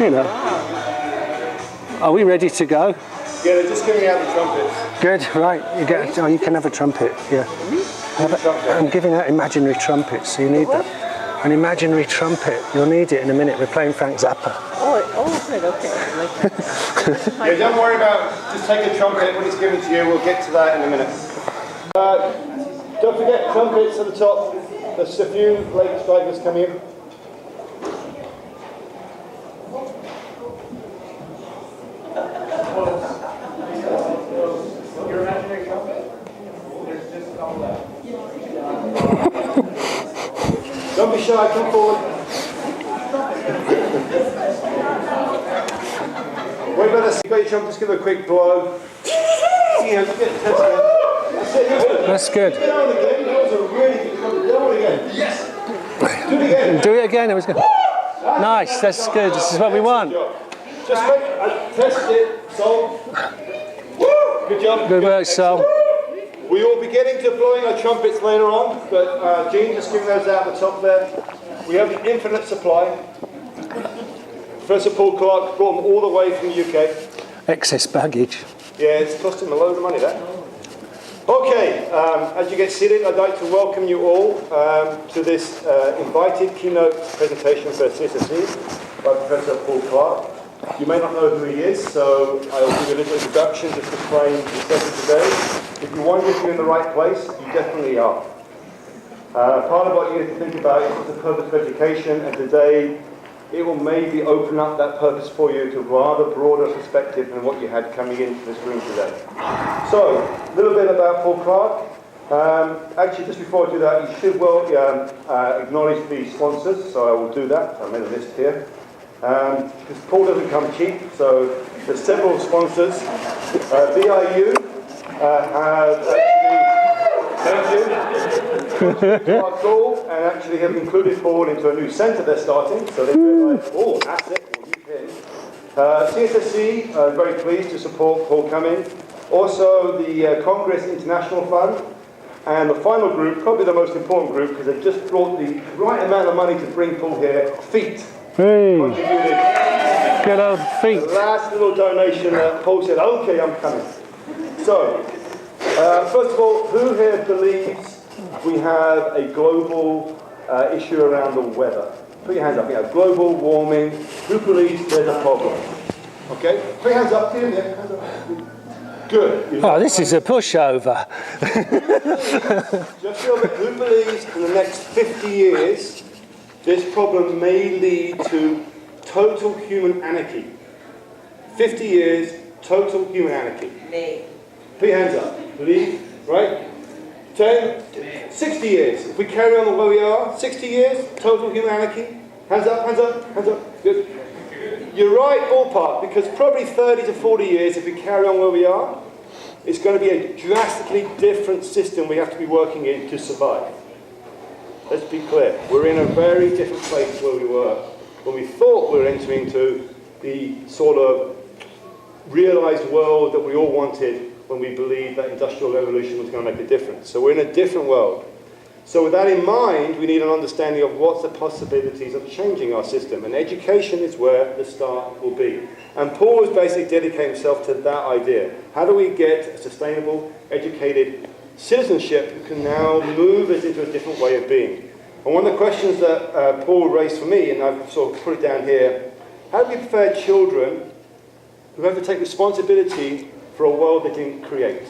You know. Are we ready to go? Yeah, they're just giving out the trumpets. Good, right. You can have a trumpet, yeah. I'm giving out imaginary trumpets, so you need that. An imaginary trumpet, you'll need it in a minute. We're playing Frank Zappa. Oh, good, okay. I like that. Yeah, don't worry about, just take a trumpet when it's given to you. We'll get to that in a minute. Don't forget trumpets at the top. There's a few late strikers coming in. Your imaginary trumpet? There's just a couple left. Don't be shy, come forward. What about this? You got your trumpet, just give it a quick blow. Yeah, just get the test again. That's good. Get on again. That was a really good trumpet. Get on again. Yes. Do it again. Do it again. It was good. Nice. That's good. This is what we want. Just wait. Test it. Sol. Good job. Good work, Sol. We will be getting to blowing our trumpets later on, but Jean just giving those out at the top there. We have an infinite supply. Professor Paul Clarke brought them all the way from the UK. Excess baggage. Yeah, it's cost him a load of money, that. Okay, as you get seated, I'd like to welcome you all to this invited keynote presentation for CSSE by Professor Paul Clarke. You may not know who he is, so I'll give you a little introduction just to frame the session today. If you wonder if you're in the right place, you definitely are. Part of what you need to think about is the purpose of education, and today it will maybe open up that purpose for you to a rather broader perspective than what you had coming into this room today. So, a little bit about Paul Clarke. Actually, just before I do that, you should acknowledge the sponsors, so I will do that. I made a list here. Because Paul doesn't come cheap, so there's several sponsors. BIU have actually are cool and actually have included Paul into a new centre they're starting, so they realise, oh, asset, or you can. CSSE are very pleased to support Paul coming. Also the Congress International Fund, and the final group, probably the most important group, because they've just brought the right amount of money to bring Paul here, Feet. Hey, contributed. good old Feet. The last little donation, Paul said, okay, I'm coming. So, first of all, who here believes we have a global issue around the weather? Put your hands up. We have global warming. Who believes there's a problem? Okay, put your hands up. Hands up. Good. Oh, this is a pushover. Just feel that who believes in the next 50 years this problem may lead to total human anarchy? 50 years, total human anarchy. Me. Put your hands up. Believe, right? 10, 60 years. If we carry on the way we are, 60 years, total human anarchy. Hands up, hands up, hands up. Good. You're right, ballpark, because probably 30 to 40 years, if we carry on where we are, it's going to be a drastically different system we have to be working in to survive. Let's be clear. We're in a very different place where we were when we thought we were entering into the sort of realized world that we all wanted when we believed that industrial revolution was going to make a difference. So we're in a different world. So with that in mind, we need an understanding of what's the possibilities of changing our system. And education is where the start will be. And Paul was basically dedicating himself to that idea. How do we get a sustainable, educated citizenship who can now move us into a different way of being? And one of the questions that Paul raised for me, and I've sort of put it down here, how do we prepare children who have to take responsibility for a world they didn't create?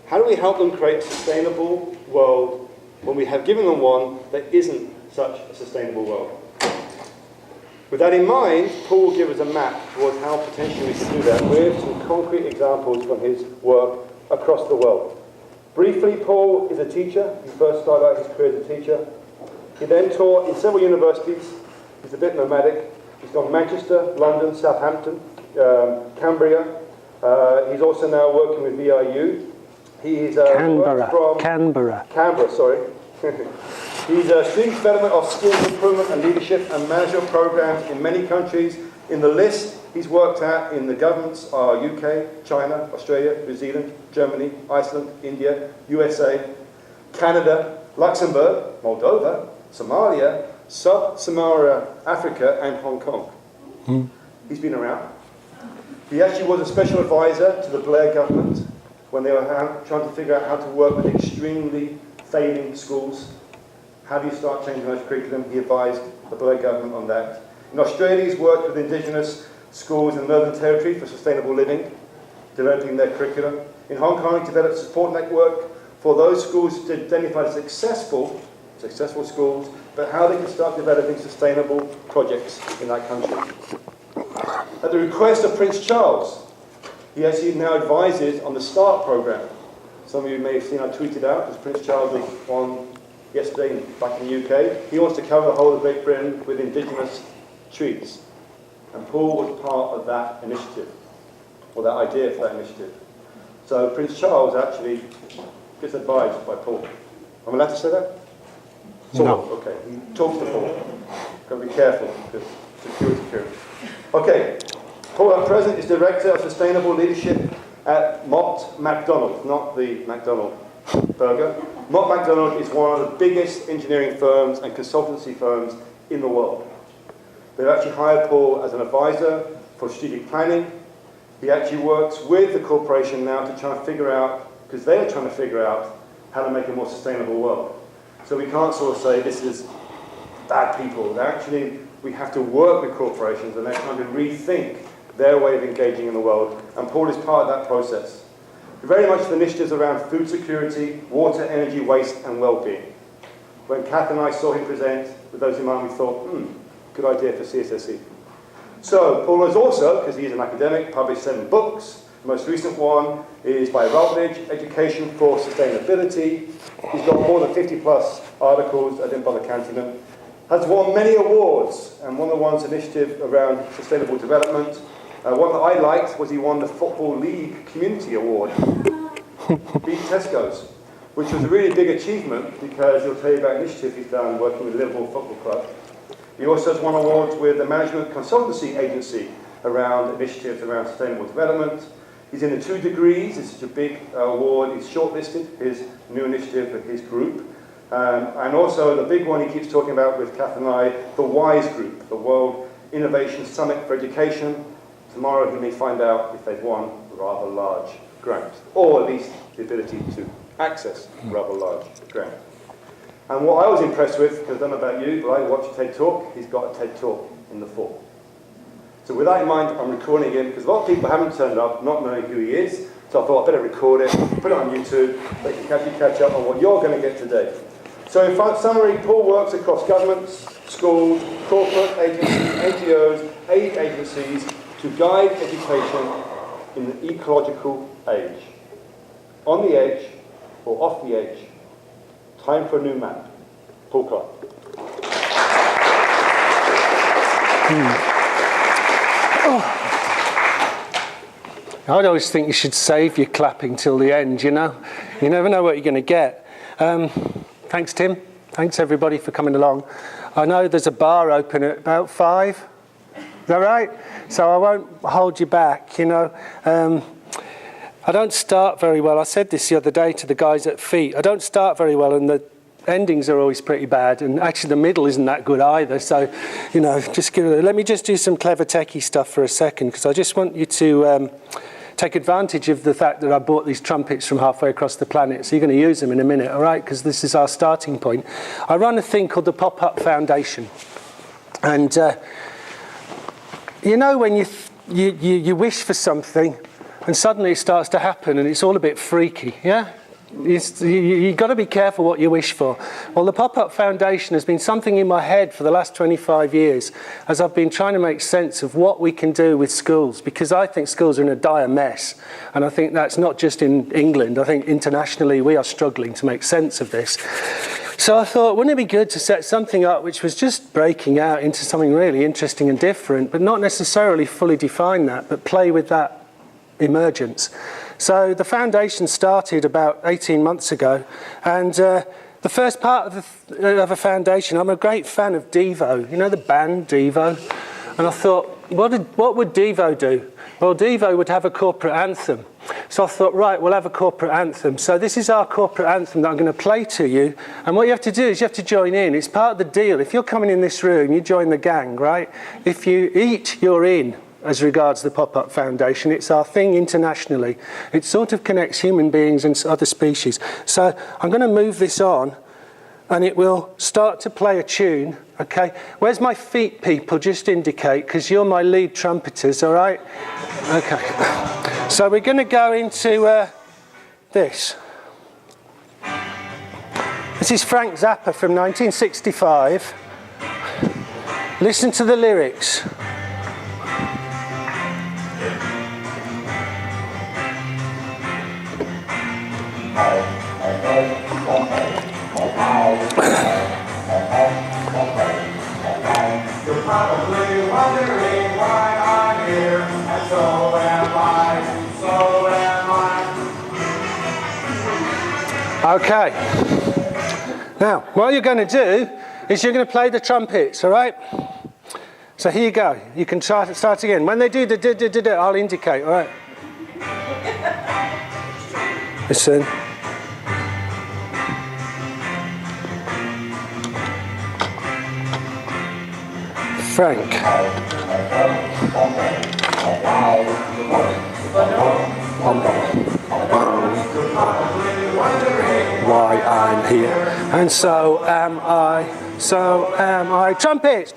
How do we help them create a sustainable world when we have given them one that isn't such a sustainable world? With that in mind, Paul will give us a map towards how potentially we can do that with some concrete examples from his work across the world. Briefly, Paul is a teacher. He first started out his career as a teacher. He then taught in several universities. He's a bit nomadic. He's gone Manchester, London, Southampton, Cambria. He's also now working with VIU. He's Canberra, sorry. He's a student development of skills improvement and leadership and management programs in many countries. In the list he's worked at in the governments are UK, China, Australia, New Zealand, Germany, Iceland, India, USA, Canada, Luxembourg, Moldova, Somalia, Sub-Saharan Africa, and Hong Kong. He's been around. He actually was a special advisor to the Blair government when they were trying to figure out how to work with extremely failing schools. How do you start changing those curriculum? He advised the Blair government on that. In Australia, he's worked with indigenous schools in the Northern Territory for sustainable living, developing their curriculum. In Hong Kong, he developed a support network for those schools to identify as successful schools, but how they can start developing sustainable projects in that country. At the request of Prince Charles, he actually now advises on the START program. Some of you may have seen I tweeted out, because Prince Charles was on yesterday back in the UK. He wants to cover the whole of Great Britain with indigenous trees. And Paul was part of that initiative, or that idea for that initiative. So Prince Charles actually gets advised by Paul. Am I allowed to say that? No. Okay, he talks to Paul. Got to be careful, because security. Okay, Paul at present is Director of Sustainable Leadership at Mott MacDonald, not the McDonald burger. Mott MacDonald is one of the biggest engineering firms and consultancy firms in the world. They've actually hired Paul as an advisor for strategic planning. He actually works with the corporation now to try and figure out, because they are trying to figure out how to make a more sustainable world. So we can't sort of say this is bad people. They're actually, we have to work with corporations and they're trying to rethink their way of engaging in the world. And Paul is part of that process. Very much the initiatives around food security, water, energy, waste and well-being. When Kath and I saw him present, with those in mind, we thought, good idea for CSSE. So Paul has also, because he is an academic, published 7 books. The most recent one is by Routledge, Education for Sustainability. He's got more than 50 plus articles, I didn't bother counting them. Has won many awards, and one of the ones, initiative around sustainable development. One that I liked was he won the Football League Community Award, beat Tesco's, which was a really big achievement because he'll tell you about initiative he's done working with Liverpool Football Club. He also has won awards with the Management Consultancy Agency around initiatives around sustainable development. He's in the 2 degrees, it's such a big award. He's shortlisted his new initiative with his group. And also the big one he keeps talking about with Kath and I, the WISE group, the World Innovation Summit for Education. Tomorrow he may find out if they've won a rather large grant, or at least the ability to access a rather large grant. And what I was impressed with, because I don't know about you, but I watched a TED Talk, he's got a TED Talk in the fall. So with that in mind, I'm recording him, because a lot of people haven't turned up, not knowing who he is, so I thought I'd better record it, put it on YouTube, so you can actually catch up on what you're going to get today. So in summary, Paul works across governments, schools, corporate agencies, NGOs, aid agencies, to guide education in the ecological age. On the edge, or off the edge, time for a new map. Paul Clarke. I'd always think you should save your clapping till the end, you know. You never know what you're going to get. Thanks, Tim. Thanks, everybody, for coming along. I know there's a bar open at about 5. Is that right? So I won't hold you back, you know. I don't start very well. I said this the other day to the guys at Feet. I don't start very well, and the endings are always pretty bad, and actually the middle isn't that good either. So, you know, let me just do some clever techie stuff for a second, because I just want you to take advantage of the fact that I bought these trumpets from halfway across the planet. So you're going to use them in a minute, all right? Because this is our starting point. I run a thing called the Pop-Up Foundation, and you know when you wish for something, and suddenly it starts to happen, and it's all a bit freaky, yeah? You've got to be careful what you wish for. Well, the Pop-Up Foundation has been something in my head for the last 25 years as I've been trying to make sense of what we can do with schools, because I think schools are in a dire mess. And I think that's not just in England. I think internationally we are struggling to make sense of this. So I thought, wouldn't it be good to set something up which was just breaking out into something really interesting and different, but not necessarily fully define that, but play with that emergence. So the foundation started about 18 months ago, and the first part of a foundation, I'm a great fan of Devo, you know the band Devo, and I thought, what would Devo do? Well, Devo would have a corporate anthem. So I thought, right, we'll have a corporate anthem. So this is our corporate anthem that I'm going to play to you. And what you have to do is you have to join in. It's part of the deal. If you're coming in this room, you join the gang, right? If you eat, you're in, as regards the Pop-Up Foundation. It's our thing internationally. It sort of connects human beings and other species. So I'm going to move this on, and it will start to play a tune. Okay, where's my feet, people? Just indicate, because you're my lead trumpeters, all right? Okay, so we're going to go into this. This is Frank Zappa from 1965. Listen to the lyrics. You're probably wondering why I'm here, and so am I, so am I. Okay. Now, what you're going to do is you're going to play the trumpets, all right? So here you go. You can start again. When they do the da-da-da-da, I'll indicate, all right? Listen. Frank. Why I'm here, and so am I, so am I. Trumpets.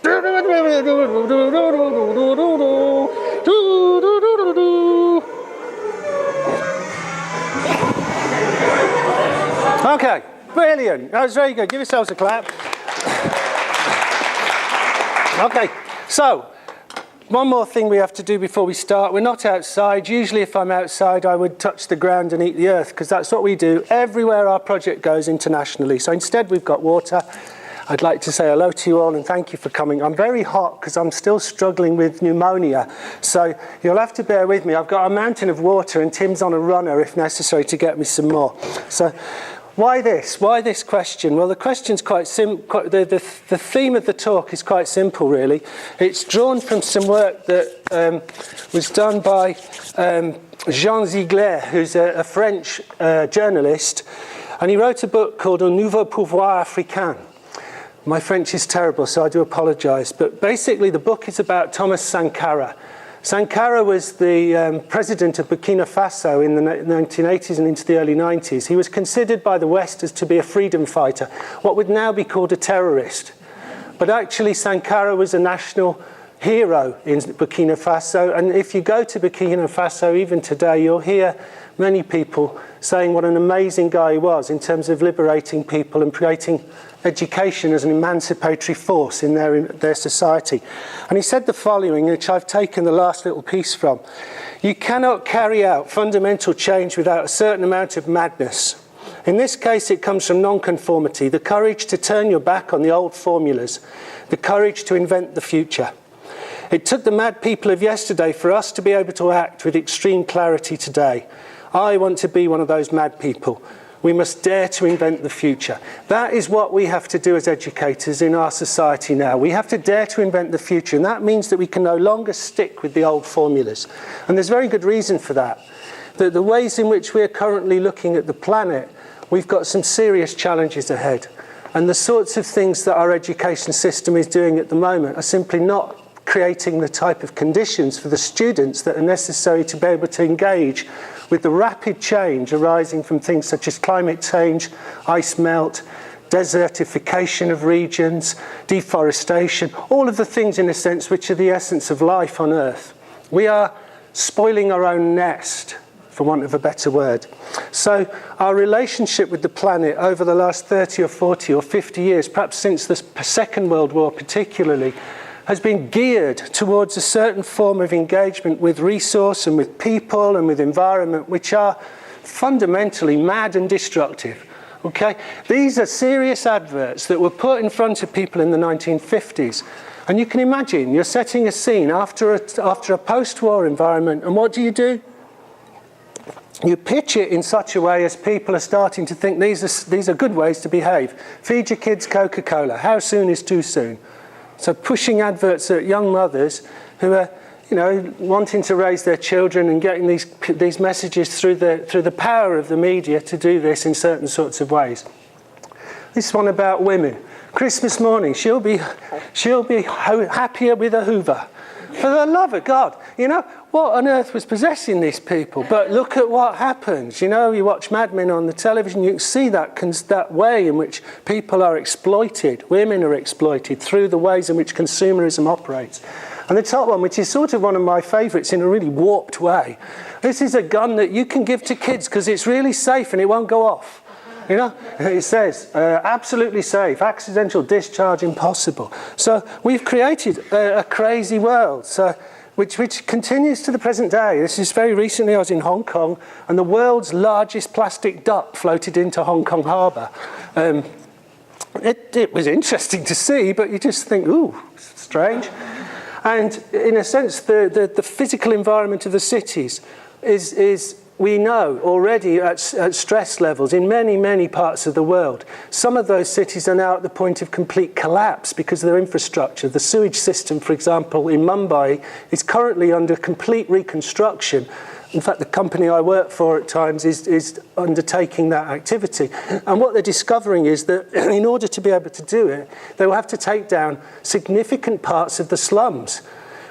Okay, brilliant. That was very good. Give yourselves a clap. Okay, so one more thing we have to do before we start. We're not outside. Usually if I'm outside, I would touch the ground and eat the earth, because that's what we do everywhere our project goes internationally. So instead we've got water. I'd like to say hello to you all and thank you for coming. I'm very hot because I'm still struggling with pneumonia. So you'll have to bear with me. I've got a mountain of water and Tim's on a runner if necessary to get me some more. So why this? Why this question? Well, the question's quite simple. The theme of the talk is quite simple, really. It's drawn from some work that was done by Jean Ziegler, who's a French journalist, and he wrote a book called Un nouveau pouvoir africain. My French is terrible, so I do apologise. But basically, the book is about Thomas Sankara. Sankara was the president of Burkina Faso in the 1980s and into the early 90s. He was considered by the West as to be a freedom fighter, what would now be called a terrorist. But actually, Sankara was a national hero in Burkina Faso. And if you go to Burkina Faso, even today, you'll hear many people saying what an amazing guy he was in terms of liberating people and creating education as an emancipatory force in their society. And he said the following, which I've taken the last little piece from. You cannot carry out fundamental change without a certain amount of madness. In this case, it comes from nonconformity, the courage to turn your back on the old formulas, the courage to invent the future. It took the mad people of yesterday for us to be able to act with extreme clarity today. I want to be one of those mad people. We must dare to invent the future. That is what we have to do as educators in our society now. We have to dare to invent the future, and that means that we can no longer stick with the old formulas. And there's very good reason for that. The ways in which we're currently looking at the planet, we've got some serious challenges ahead. And the sorts of things that our education system is doing at the moment are simply not creating the type of conditions for the students that are necessary to be able to engage with the rapid change arising from things such as climate change, ice melt, desertification of regions, deforestation, all of the things in a sense which are the essence of life on Earth. We are spoiling our own nest, for want of a better word. So our relationship with the planet over the last 30 or 40 or 50 years, perhaps since the Second World War particularly, has been geared towards a certain form of engagement with resource and with people and with environment which are fundamentally mad and destructive. Okay? These are serious adverts that were put in front of people in the 1950s. And you can imagine, you're setting a scene after a post-war environment, and what do? You pitch it in such a way as people are starting to think these are good ways to behave. Feed your kids Coca-Cola. How soon is too soon? So pushing adverts at young mothers who are, wanting to raise their children and getting these messages through the power of the media to do this in certain sorts of ways. This one about women. Christmas morning, she'll be happier with a Hoover. For the love of God, what on earth was possessing these people? But look at what happens. You watch Mad Men on the television, you can see that way in which people are exploited, women are exploited through the ways in which consumerism operates. And the top one, which is sort of one of my favourites in a really warped way, this is a gun that you can give to kids because it's really safe and it won't go off. It says, absolutely safe, accidental discharge impossible. So we've created a crazy world, which continues to the present day. This is very recently, I was in Hong Kong, and the world's largest plastic duck floated into Hong Kong harbour. It was interesting to see, but you just think, ooh, strange. And in a sense, the physical environment of the cities is we know already at stress levels in many, many parts of the world. Some of those cities are now at the point of complete collapse because of their infrastructure. The sewage system, for example, in Mumbai is currently under complete reconstruction. In fact, the company I work for at times is undertaking that activity. And what they're discovering is that in order to be able to do it, they will have to take down significant parts of the slums.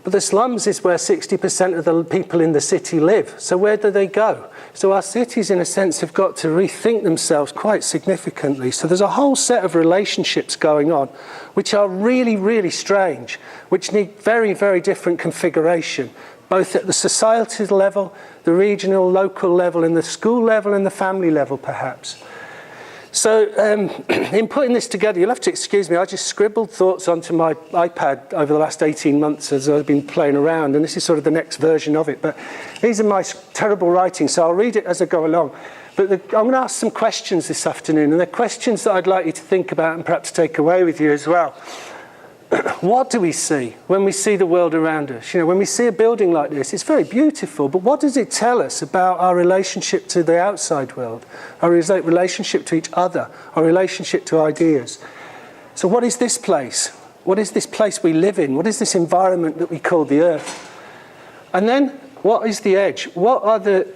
But the slums is where 60% of the people in the city live. So where do they go? So our cities, in a sense, have got to rethink themselves quite significantly. So there's a whole set of relationships going on, which are really, really strange, which need very, very different configuration, both at the societal level, the regional, local level, and the school level, and the family level, perhaps. So in putting this together, you'll have to excuse me, I just scribbled thoughts onto my iPad over the last 18 months as I've been playing around, and this is sort of the next version of it. But these are my terrible writing, so I'll read it as I go along. But I'm going to ask some questions this afternoon, and they're questions that I'd like you to think about and perhaps take away with you as well. What do we see when we see the world around us? When we see a building like this, it's very beautiful, but what does it tell us about our relationship to the outside world, our relationship to each other, our relationship to ideas? So what is this place? What is this place we live in? What is this environment that we call the earth? And then, what is the edge? What are the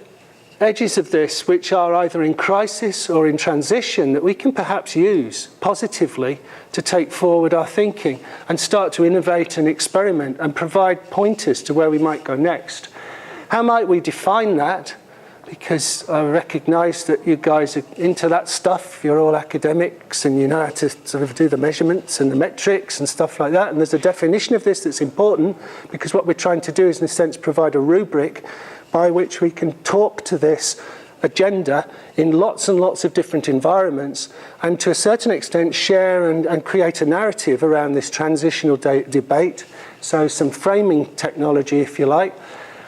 edges of this which are either in crisis or in transition that we can perhaps use positively to take forward our thinking and start to innovate and experiment and provide pointers to where we might go next? How might we define that? Because I recognise that you guys are into that stuff. You're all academics and you know how to sort of do the measurements and the metrics and stuff like that. And there's a definition of this that's important because what we're trying to do is, in a sense, provide a rubric by which we can talk to this agenda in lots and lots of different environments and to a certain extent share and create a narrative around this transitional debate. So some framing technology, if you like.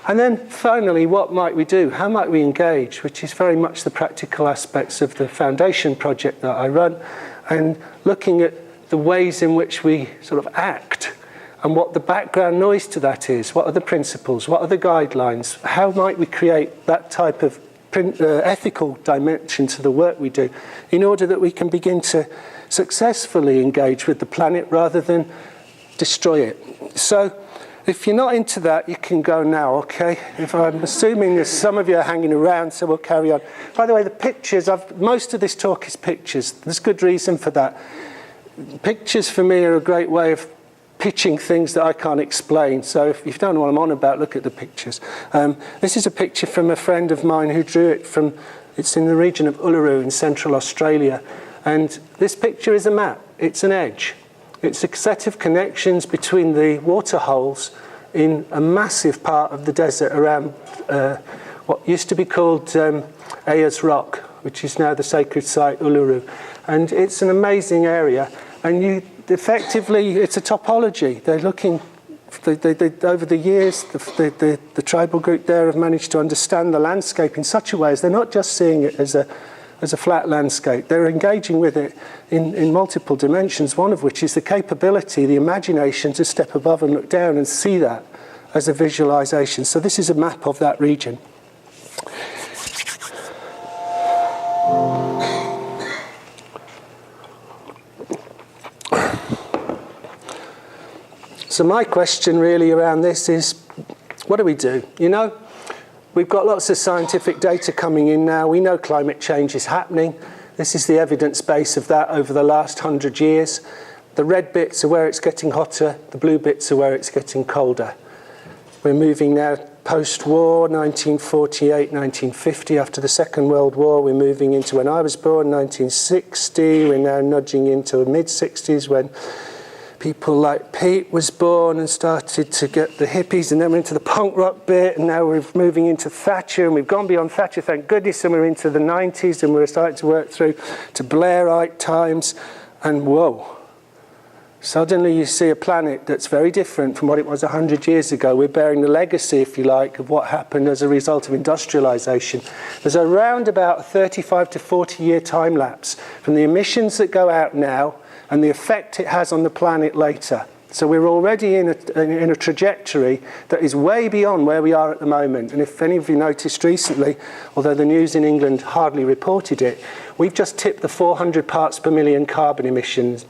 And then finally, what might we do? How might we engage? Which is very much the practical aspects of the foundation project that I run, and looking at the ways in which we sort of act and what the background noise to that is. What are the principles? What are the guidelines? How might we create that type of ethical dimension to the work we do in order that we can begin to successfully engage with the planet rather than destroy it? So if you're not into that, you can go now, okay? If I'm assuming that some of you are hanging around, so we'll carry on. By the way, the pictures, most of this talk is pictures. There's good reason for that. Pictures for me are a great way of pitching things that I can't explain. So if you don't know what I'm on about, look at the pictures. This is a picture from a friend of mine who drew it it's in the region of Uluru in central Australia. And this picture is a map. It's an edge. It's a set of connections between the water holes in a massive part of the desert around what used to be called Ayers Rock, which is now the sacred site Uluru. And it's an amazing area. And effectively, it's a topology. They're looking, over the years, the tribal group there have managed to understand the landscape in such a way as they're not just seeing it as a flat landscape. They're engaging with it in multiple dimensions, one of which is the capability, the imagination to step above and look down and see that as a visualization. So this is a map of that region. So my question really around this is, what do we do? You know, we've got lots of scientific data coming in now. We know climate change is happening. This is the evidence base of that over the last 100 years. The red bits are where it's getting hotter. The blue bits are where it's getting colder. We're moving now post-war, 1948, 1950, after the Second World War. We're moving into when I was born, 1960. We're now nudging into the mid-60s when people like Pete was born and started to get the hippies, and then we're into the punk rock bit, and now we're moving into Thatcher, and we've gone beyond Thatcher, thank goodness, and we're into the 90s, and we're starting to work through to Blairite times, and whoa. Suddenly you see a planet that's very different from what it was 100 years ago. We're bearing the legacy, if you like, of what happened as a result of industrialization. There's around about a 35 to 40-year time lapse from the emissions that go out now and the effect it has on the planet later. So we're already in a trajectory that is way beyond where we are at the moment. And if any of you noticed recently, although the news in England hardly reported it, we've just tipped the 400 parts per million carbon emissions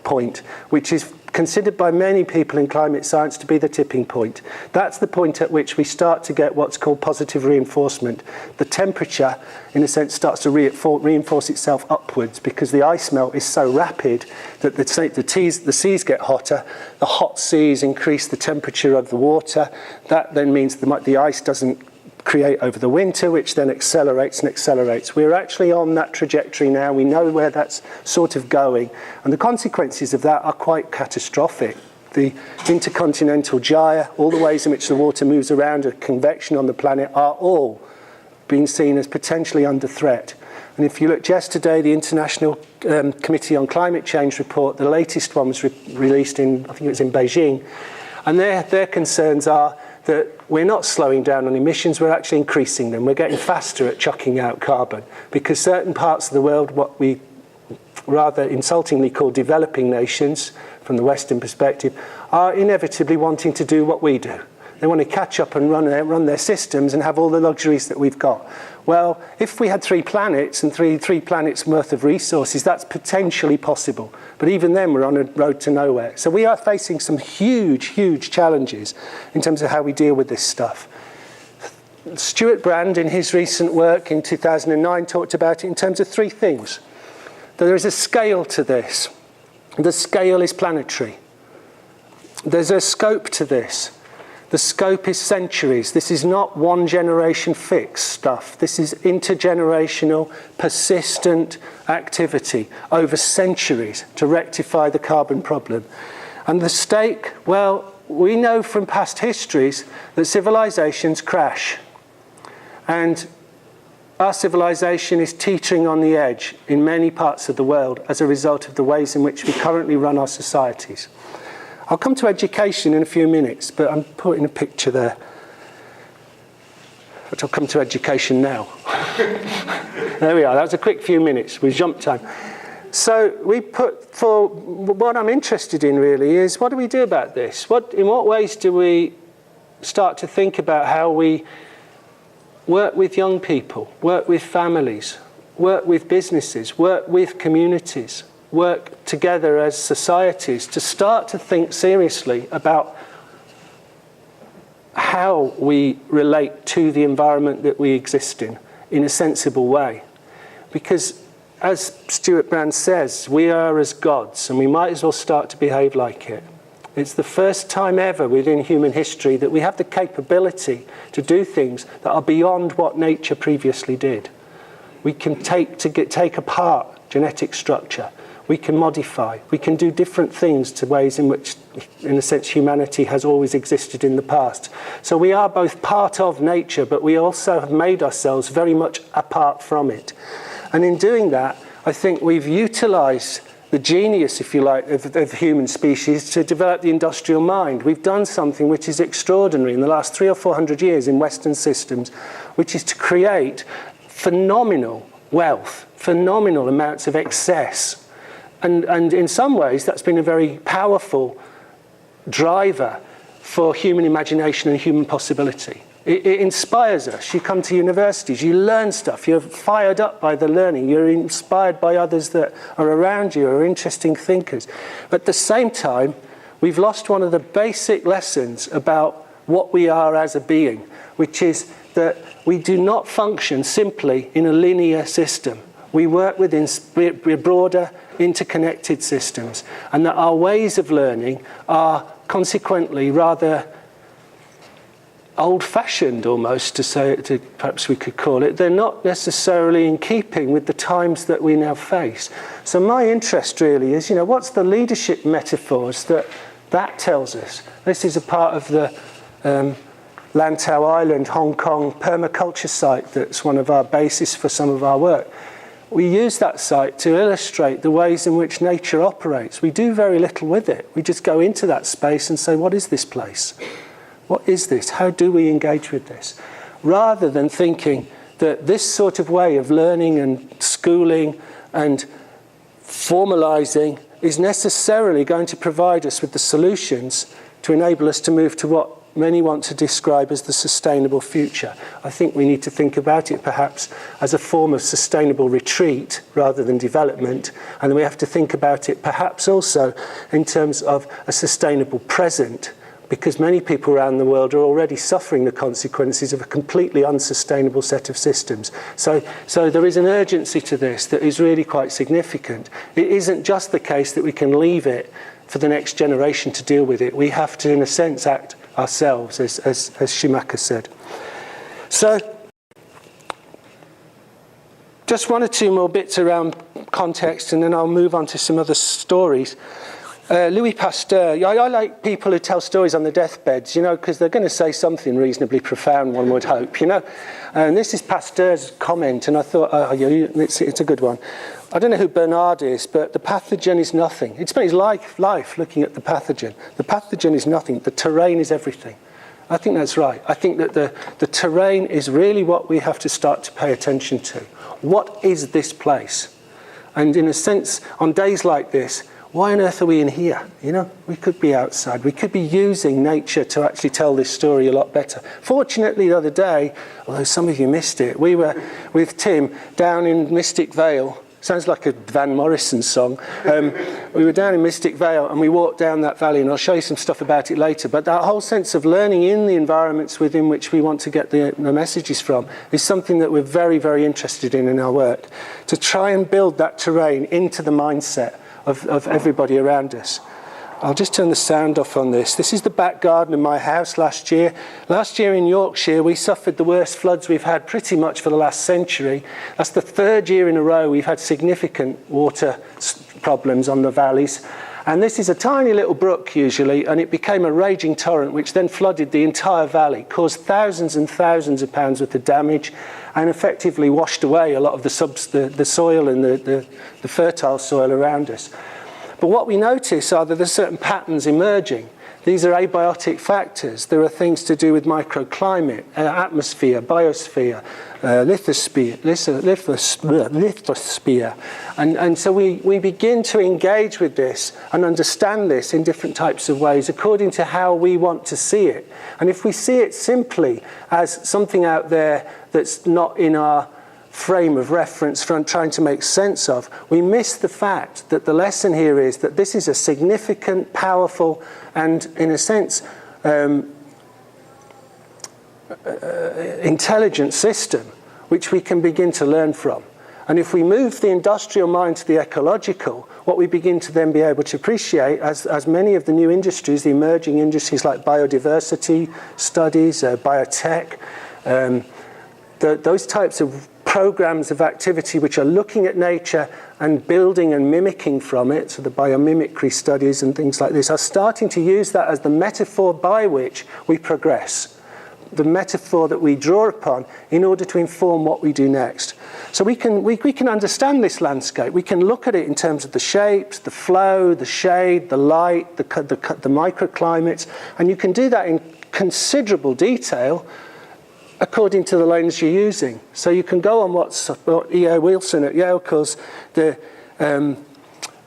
point, which is considered by many people in climate science to be the tipping point. That's the point at which we start to get what's called positive reinforcement. The temperature, in a sense, starts to reinforce itself upwards because the ice melt is so rapid that the seas get hotter. The hot seas increase the temperature of the water. That then means the ice doesn't create over the winter, which then accelerates and accelerates. We're actually on that trajectory now. We know where that's sort of going. And the consequences of that are quite catastrophic. The intercontinental gyre, all the ways in which the water moves around, and convection on the planet are all being seen as potentially under threat. And if you looked yesterday, the International Committee on Climate Change report, the latest one was released in, I think it was in Beijing, and their concerns are that we're not slowing down on emissions, we're actually increasing them. We're getting faster at chucking out carbon because certain parts of the world, what we rather insultingly call developing nations, from the Western perspective, are inevitably wanting to do what we do. They want to catch up and run their systems and have all the luxuries that we've got. Well, if we had 3 planets and three planets worth of resources, that's potentially possible. But even then, we're on a road to nowhere. So we are facing some huge, huge challenges in terms of how we deal with this stuff. Stuart Brand, in his recent work in 2009, talked about it in terms of 3 things. There is a scale to this. The scale is planetary. There's a scope to this. The scope is centuries. This is not one generation fix stuff. This is intergenerational, persistent activity over centuries to rectify the carbon problem. And the stake, well, we know from past histories that civilizations crash. And our civilization is teetering on the edge in many parts of the world as a result of the ways in which we currently run our societies. I'll come to education in a few minutes, but I'm putting a picture there. But I'll come to education now. There we are. That was a quick few minutes. We jumped time. So what I'm interested in really is, what do we do about this? In what ways do we start to think about how we work with young people, work with families, work with businesses, work with communities, work together as societies to start to think seriously about how we relate to the environment that we exist in a sensible way. Because as Stuart Brand says, we are as gods and we might as well start to behave like it. It's the first time ever within human history that we have the capability to do things that are beyond what nature previously did. We can take apart genetic structure. We can modify, we can do different things to ways in which, in a sense, humanity has always existed in the past. So we are both part of nature, but we also have made ourselves very much apart from it. And in doing that, I think we've utilized the genius, if you like, of the human species to develop the industrial mind. We've done something which is extraordinary in the last 300 or 400 years in Western systems, which is to create phenomenal wealth, phenomenal amounts of excess. And in some ways, that's been a very powerful driver for human imagination and human possibility. It inspires us. You come to universities, you learn stuff, you're fired up by the learning, you're inspired by others that are around you, are interesting thinkers. But at the same time, we've lost one of the basic lessons about what we are as a being, which is that we do not function simply in a linear system. We work within broader, interconnected systems, and that our ways of learning are consequently rather old-fashioned, almost, perhaps we could call it. They're not necessarily in keeping with the times that we now face. So my interest really is, what's the leadership metaphors that tells us? This is a part of the Lantau Island, Hong Kong permaculture site that's one of our bases for some of our work. We use that site to illustrate the ways in which nature operates. We do very little with it. We just go into that space and say, what is this place? What is this? How do we engage with this? Rather than thinking that this sort of way of learning and schooling and formalizing is necessarily going to provide us with the solutions to enable us to move to what many want to describe as the sustainable future. I think we need to think about it perhaps as a form of sustainable retreat rather than development, and we have to think about it perhaps also in terms of a sustainable present, because many people around the world are already suffering the consequences of a completely unsustainable set of systems. So there is an urgency to this that is really quite significant. It isn't just the case that we can leave it for the next generation to deal with it. We have to, in a sense, act ourselves, as Schumacher said. So, just one or two more bits around context, and then I'll move on to some other stories. Louis Pasteur, I like people who tell stories on their deathbeds, because they're going to say something reasonably profound, one would hope, And this is Pasteur's comment, and I thought, it's a good one. I don't know who Bernard is, but the pathogen is nothing. He spent his life looking at the pathogen. The pathogen is nothing. The terrain is everything. I think that's right. I think that the terrain is really what we have to start to pay attention to. What is this place? And in a sense, on days like this, why on earth are we in here? We could be outside. We could be using nature to actually tell this story a lot better. Fortunately, the other day, although some of you missed it, we were with Tim down in Mystic Vale. Sounds like a Van Morrison song. We were down in Mystic Vale and we walked down that valley, and I'll show you some stuff about it later. But that whole sense of learning in the environments within which we want to get the messages from is something that we're very, very interested in our work. To try and build that terrain into the mindset of everybody around us. I'll just turn the sound off on this. This is the back garden of my house last year. Last year in Yorkshire, we suffered the worst floods we've had pretty much for the last century. That's the third year in a row we've had significant water problems on the valleys. And this is a tiny little brook usually, and it became a raging torrent which then flooded the entire valley, caused thousands and thousands of pounds worth of damage, and effectively washed away a lot of the soil and the fertile soil around us. But what we notice are that there's certain patterns emerging. These are abiotic factors. There are things to do with microclimate, atmosphere, biosphere, lithosphere. And so we begin to engage with this and understand this in different types of ways according to how we want to see it. And if we see it simply as something out there that's not in our frame of reference for trying to make sense of, we miss the fact that the lesson here is that this is a significant, powerful, and in a sense, intelligent system which we can begin to learn from. And if we move the industrial mind to the ecological, what we begin to then be able to appreciate as many of the new industries, the emerging industries like biodiversity studies, biotech, those types of programs of activity which are looking at nature and building and mimicking from it, so the biomimicry studies and things like this, are starting to use that as the metaphor by which we progress, the metaphor that we draw upon in order to inform what we do next. So we can understand this landscape. We can look at it in terms of the shapes, the flow, the shade, the light, the microclimates, and you can do that in considerable detail according to the lens you're using. So you can go on what E.O. Wilson at Yale calls the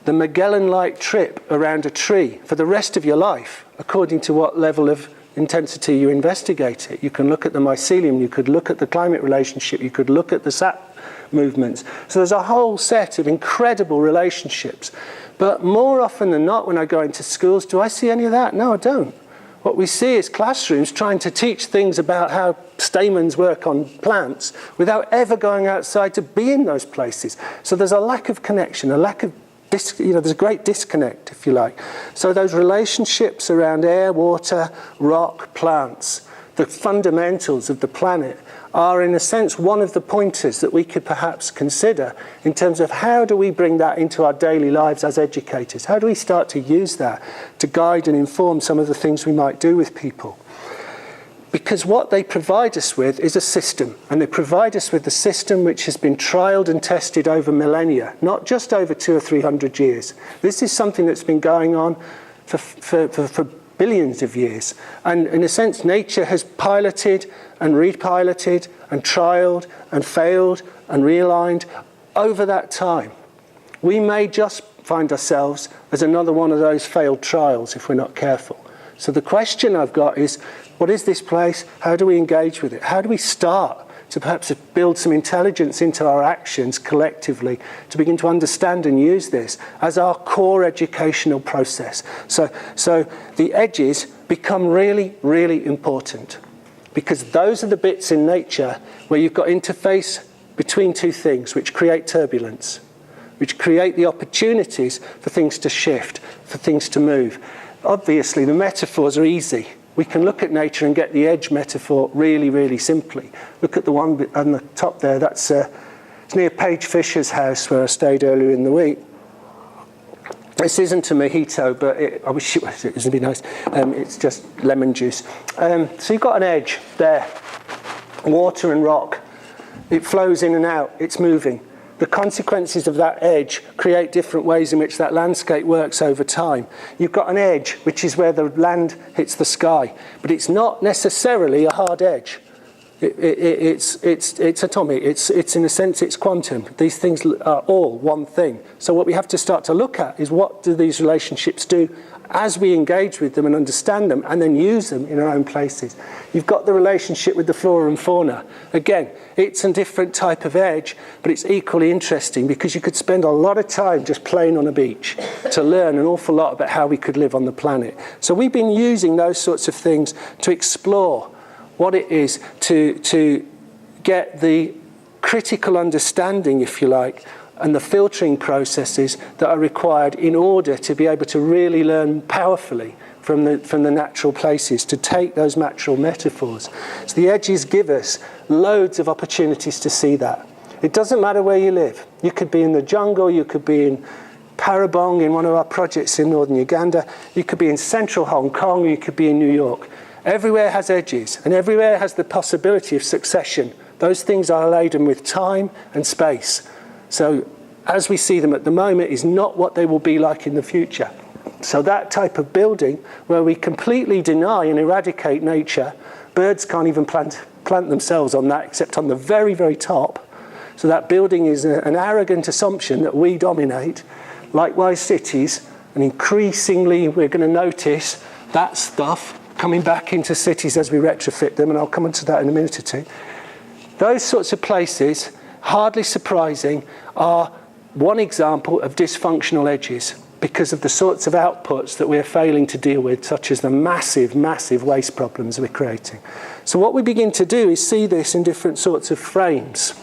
Magellan-like trip around a tree for the rest of your life, according to what level of intensity you investigate it. You can look at the mycelium, you could look at the climate relationship, you could look at the sap movements. So there's a whole set of incredible relationships But more often than not, when I go into schools, do I see any of that? No, I don't. What we see is classrooms trying to teach things about how stamens work on plants without ever going outside to be in those places. So there's a lack of connection, a lack of there's a great disconnect, if you like. So those relationships around air, water, rock, plants, the fundamentals of the planet are, in a sense, one of the pointers that we could perhaps consider in terms of how do we bring that into our daily lives as educators? How do we start to use that to guide and inform some of the things we might do with people? Because what they provide us with is a system, and they provide us with a system which has been trialled and tested over millennia, not just over 200 or 300 years. This is something that's been going on for billions of years. And in a sense, nature has piloted and repiloted and trialled and failed and realigned over that time. We may just find ourselves as another one of those failed trials if we're not careful. So the question I've got is, what is this place? How do we engage with it? How do we start to perhaps build some intelligence into our actions collectively to begin to understand and use this as our core educational process? So the edges become really, really important, because those are the bits in nature where you've got interface between two things which create turbulence, which create the opportunities for things to shift, for things to move. Obviously, the metaphors are easy. We can look at nature and get the edge metaphor really, really simply. Look at the one on the top there. That's it's near Paige Fisher's house where I stayed earlier in the week. This isn't a mojito, but I wish it was. It would be nice. It's just lemon juice. So you've got an edge there. Water and rock. It flows in and out. It's moving. The consequences of that edge create different ways in which that landscape works over time. You've got an edge, which is where the land hits the sky, but it's not necessarily a hard edge. It's atomic. It's in a sense, it's quantum. These things are all one thing. So what we have to start to look at is, what do these relationships do as we engage with them and understand them and then use them in our own places? You've got the relationship with the flora and fauna. Again, it's a different type of edge, but it's equally interesting because you could spend a lot of time just playing on a beach to learn an awful lot about how we could live on the planet. So we've been using those sorts of things to explore what it is to get the critical understanding, if you like, and the filtering processes that are required in order to be able to really learn powerfully from the natural places, to take those natural metaphors. So the edges give us loads of opportunities to see that. It doesn't matter where you live. You could be in the jungle, you could be in Parabong in one of our projects in northern Uganda, you could be in central Hong Kong, you could be in New York. Everywhere has edges, and everywhere has the possibility of succession. Those things are laden with time and space. So as we see them at the moment is not what they will be like in the future. So that type of building where we completely deny and eradicate nature, birds can't even plant themselves on that except on the very, very top. So that building is an arrogant assumption that we dominate. Likewise cities, and increasingly we're going to notice that stuff coming back into cities as we retrofit them, and I'll come on to that in a minute or two. Those sorts of places, hardly surprising, are one example of dysfunctional edges because of the sorts of outputs that we're failing to deal with, such as the massive, massive waste problems we're creating. So what we begin to do is see this in different sorts of frames.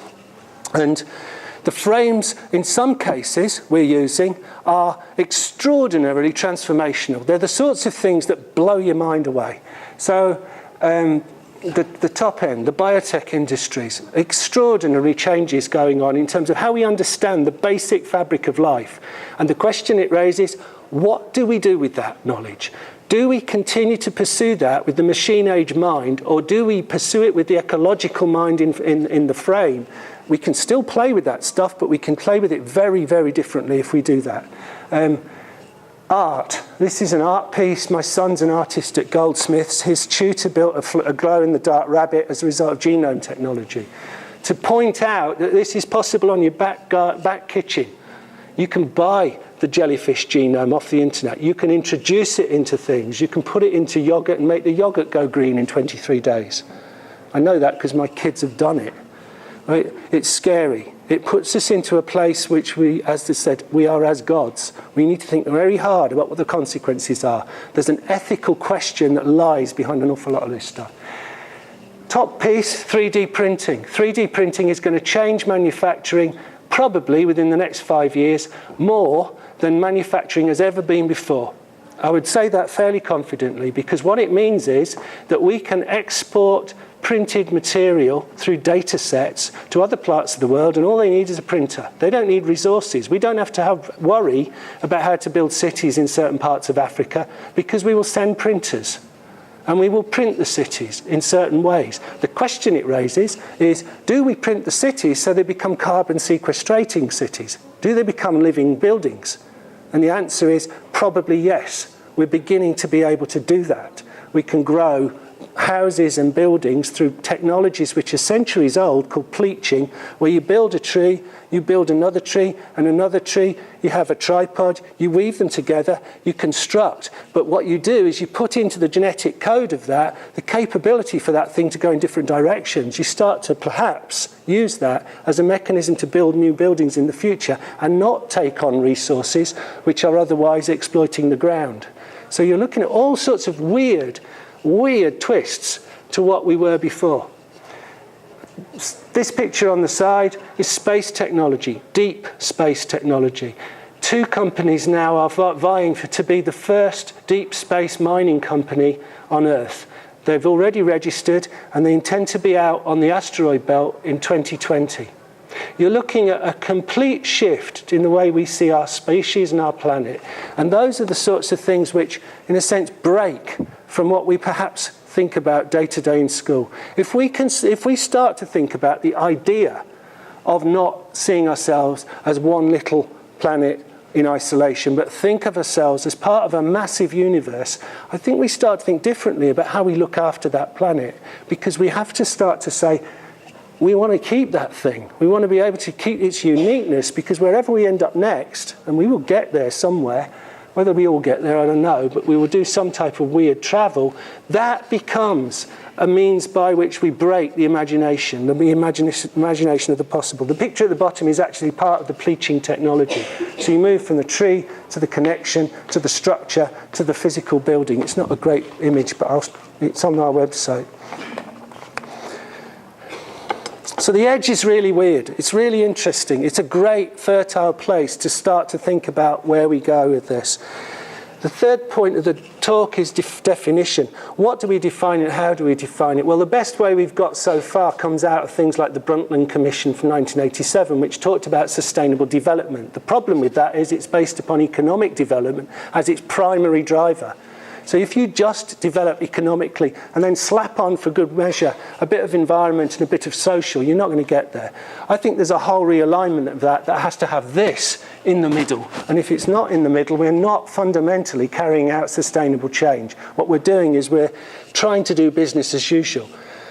And the frames, in some cases, we're using are extraordinarily transformational. They're the sorts of things that blow your mind away. So the top end, the biotech industries, extraordinary changes going on in terms of how we understand the basic fabric of life. And the question it raises, what do we do with that knowledge? Do we continue to pursue that with the machine age mind, or do we pursue it with the ecological mind in the frame? We can still play with that stuff, but we can play with it very, very differently if we do that. Art. This is an art piece. My son's an artist at Goldsmiths. His tutor built a glow-in-the-dark rabbit as a result of genome technology. To point out that this is possible on your back kitchen. You can buy the jellyfish genome off the internet. You can introduce it into things. You can put it into yogurt and make the yogurt go green in 23 days. I know that because my kids have done it. Right? It's scary. It puts us into a place which we, as they said, we are as gods. We need to think very hard about what the consequences are. There's an ethical question that lies behind an awful lot of this stuff. Top piece, 3D printing. 3D printing is going to change manufacturing probably within the next 5 years more than manufacturing has ever been before. I would say that fairly confidently, because what it means is that we can export printed material through data sets to other parts of the world, and all they need is a printer. They don't need resources. We don't have to worry about how to build cities in certain parts of Africa, because we will send printers and we will print the cities in certain ways. The question it raises is, do we print the cities so they become carbon sequestrating cities? Do they become living buildings? And the answer is probably yes. We're beginning to be able to do that. We can grow houses and buildings through technologies which are centuries old, called pleaching, where you build a tree, you build another tree and another tree, you have a tripod, you weave them together, you construct. But what you do is you put into the genetic code of that the capability for that thing to go in different directions. You start to perhaps use that as a mechanism to build new buildings in the future and not take on resources which are otherwise exploiting the ground. So you're looking at all sorts of weird twists to what we were before. This picture on the side is space technology, deep space technology. 2 companies now are vying to be the first deep space mining company on Earth. They've already registered and they intend to be out on the asteroid belt in 2020. You're looking at a complete shift in the way we see our species and our planet. And those are the sorts of things which, in a sense, break from what we perhaps think about day to day in school. If we start to think about the idea of not seeing ourselves as one little planet in isolation, but think of ourselves as part of a massive universe, I think we start to think differently about how we look after that planet, because we have to start to say, we want to keep that thing. We want to be able to keep its uniqueness, because wherever we end up next, and we will get there somewhere, whether we all get there, I don't know, but we will do some type of weird travel, that becomes a means by which we break the imagination of the possible. The picture at the bottom is actually part of the pleaching technology. So you move from the tree to the connection, to the structure, to the physical building. It's not a great image, but it's on our website. So the edge is really weird. It's really interesting. It's a great fertile place to start to think about where we go with this. The third point of the talk is definition. What do we define and how do we define it? Well, the best way we've got so far comes out of things like the Brundtland Commission from 1987, which talked about sustainable development. The problem with that is it's based upon economic development as its primary driver. So if you just develop economically and then slap on for good measure a bit of environment and a bit of social, you're not going to get there. I think there's a whole realignment of that has to have this in the middle. And if it's not in the middle, we're not fundamentally carrying out sustainable change. What we're doing is we're trying to do business as usual.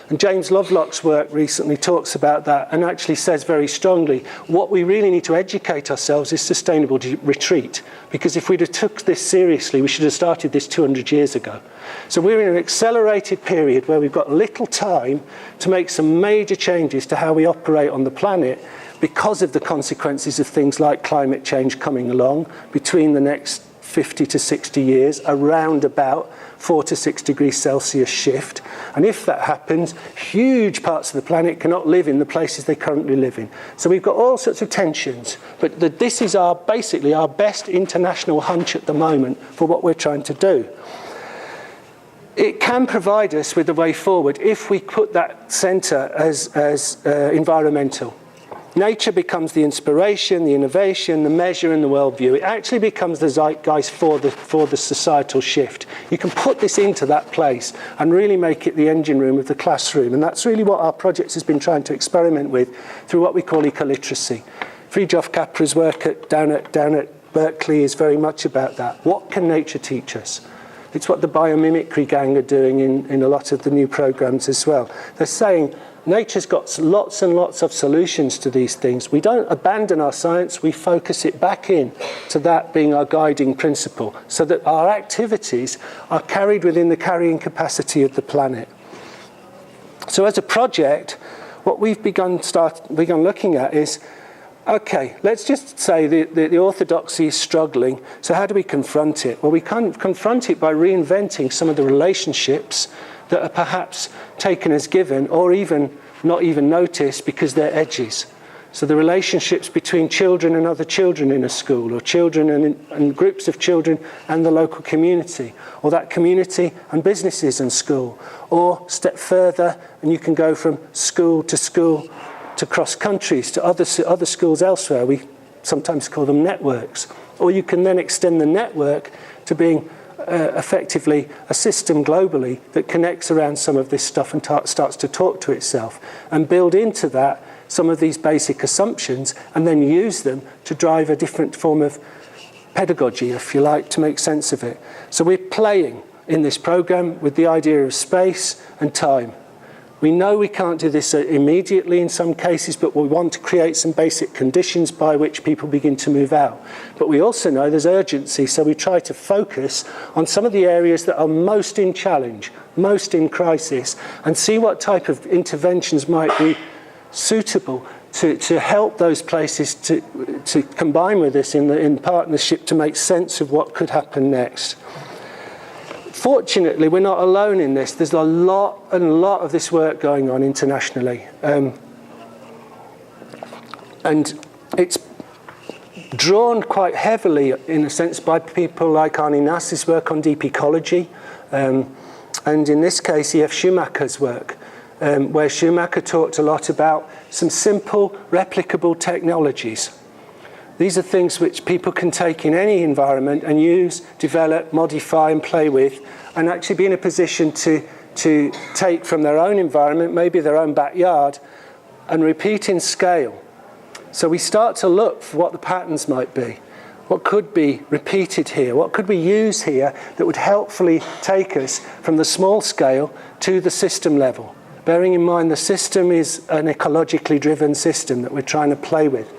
And James Lovelock's work recently talks about that and actually says very strongly, what we really need to educate ourselves is sustainable retreat. Because if we'd have took this seriously, we should have started this 200 years ago. So we're in an accelerated period where we've got little time to make some major changes to how we operate on the planet because of the consequences of things like climate change coming along between the next 50 to 60 years, around about 4 to 6 degrees Celsius shift. And if that happens, huge parts of the planet cannot live in the places they currently live in. So we've got all sorts of tensions. But this is basically our best international hunch at the moment for what we're trying to do. It can provide us with a way forward if we put that centre as environmental. Nature becomes the inspiration, the innovation, the measure, and the worldview. It actually becomes the zeitgeist for the societal shift. You can put this into that place and really make it the engine room of the classroom. And that's really what our project has been trying to experiment with through what we call ecoliteracy. Fridtjof Capra's work down at Berkeley is very much about that. What can nature teach us? It's what the biomimicry gang are doing in a lot of the new programs as well. They're saying, nature's got lots and lots of solutions to these things. We don't abandon our science, we focus it back in to that being our guiding principle, so that our activities are carried within the carrying capacity of the planet. So as a project, what we've begun looking at is, okay, let's just say the orthodoxy is struggling, so how do we confront it? Well, we can confront it by reinventing some of the relationships that are perhaps taken as given or even not even noticed because they're edges. So the relationships between children and other children in a school, or children and groups of children and the local community, or that community and businesses and school, or step further and you can go from school to cross countries to other schools elsewhere. We sometimes call them networks. Or you can then extend the network to being effectively a system globally that connects around some of this stuff and starts to talk to itself, and build into that some of these basic assumptions and then use them to drive a different form of pedagogy, if you like, to make sense of it. So we're playing in this program with the idea of space and time. We know we can't do this immediately in some cases, but we want to create some basic conditions by which people begin to move out. But we also know there's urgency, so we try to focus on some of the areas that are most in challenge, most in crisis, and see what type of interventions might be suitable to help those places to combine with us in partnership to make sense of what could happen next. Fortunately, we're not alone in this. There's a lot of this work going on internationally. And it's drawn quite heavily, in a sense, by people like Arnie Nass's work on deep ecology. And in this case, E.F. Schumacher's work, where Schumacher talked a lot about some simple, replicable technologies. These are things which people can take in any environment and use, develop, modify and play with, and actually be in a position to take from their own environment, maybe their own backyard, and repeat in scale. So we start to look for what the patterns might be. What could be repeated here? What could we use here that would helpfully take us from the small scale to the system level? Bearing in mind the system is an ecologically driven system that we're trying to play with.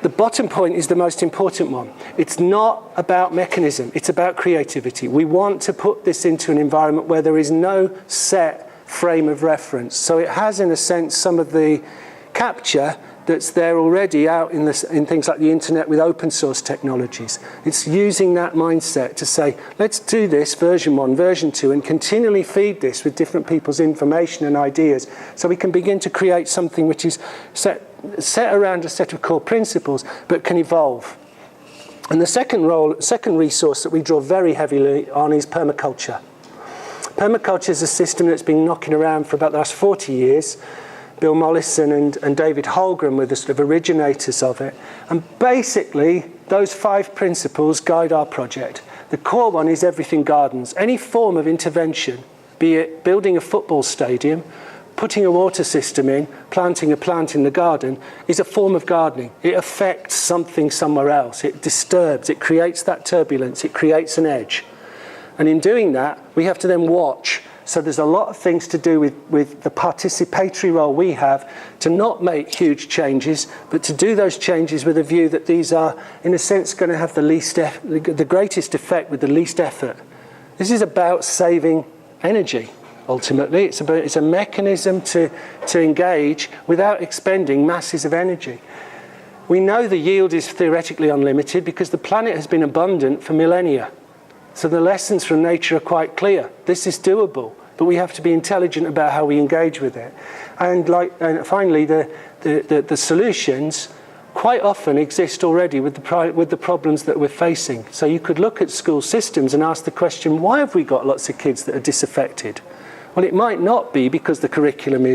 The bottom point is the most important one. It's not about mechanism, it's about creativity. We want to put this into an environment where there is no set frame of reference. So it has, in a sense, some of the capture that's there already out in things like the internet with open source technologies. It's using that mindset to say, let's do this version 1, version 2, and continually feed this with different people's information and ideas so we can begin to create something which is set around a set of core principles but can evolve. And the second resource that we draw very heavily on is permaculture. Permaculture is a system that's been knocking around for about the last 40 years. Bill Mollison and David Holmgren were the sort of originators of it. And basically, those 5 principles guide our project. The core one is everything gardens. Any form of intervention, be it building a football stadium, putting a water system in, planting a plant in the garden, is a form of gardening. It affects something somewhere else. It disturbs, it creates that turbulence, it creates an edge. And in doing that, we have to then watch. So there's a lot of things to do with the participatory role we have to not make huge changes, but to do those changes with a view that these are, in a sense, going to have the greatest effect with the least effort. This is about saving energy, ultimately. It's a mechanism to engage without expending masses of energy. We know the yield is theoretically unlimited because the planet has been abundant for millennia. So the lessons from nature are quite clear. This is doable, but we have to be intelligent about how we engage with it. And finally, the solutions quite often exist already with the problems that we're facing. So you could look at school systems and ask the question, why have we got lots of kids that are disaffected? Well, it might not be because the curriculum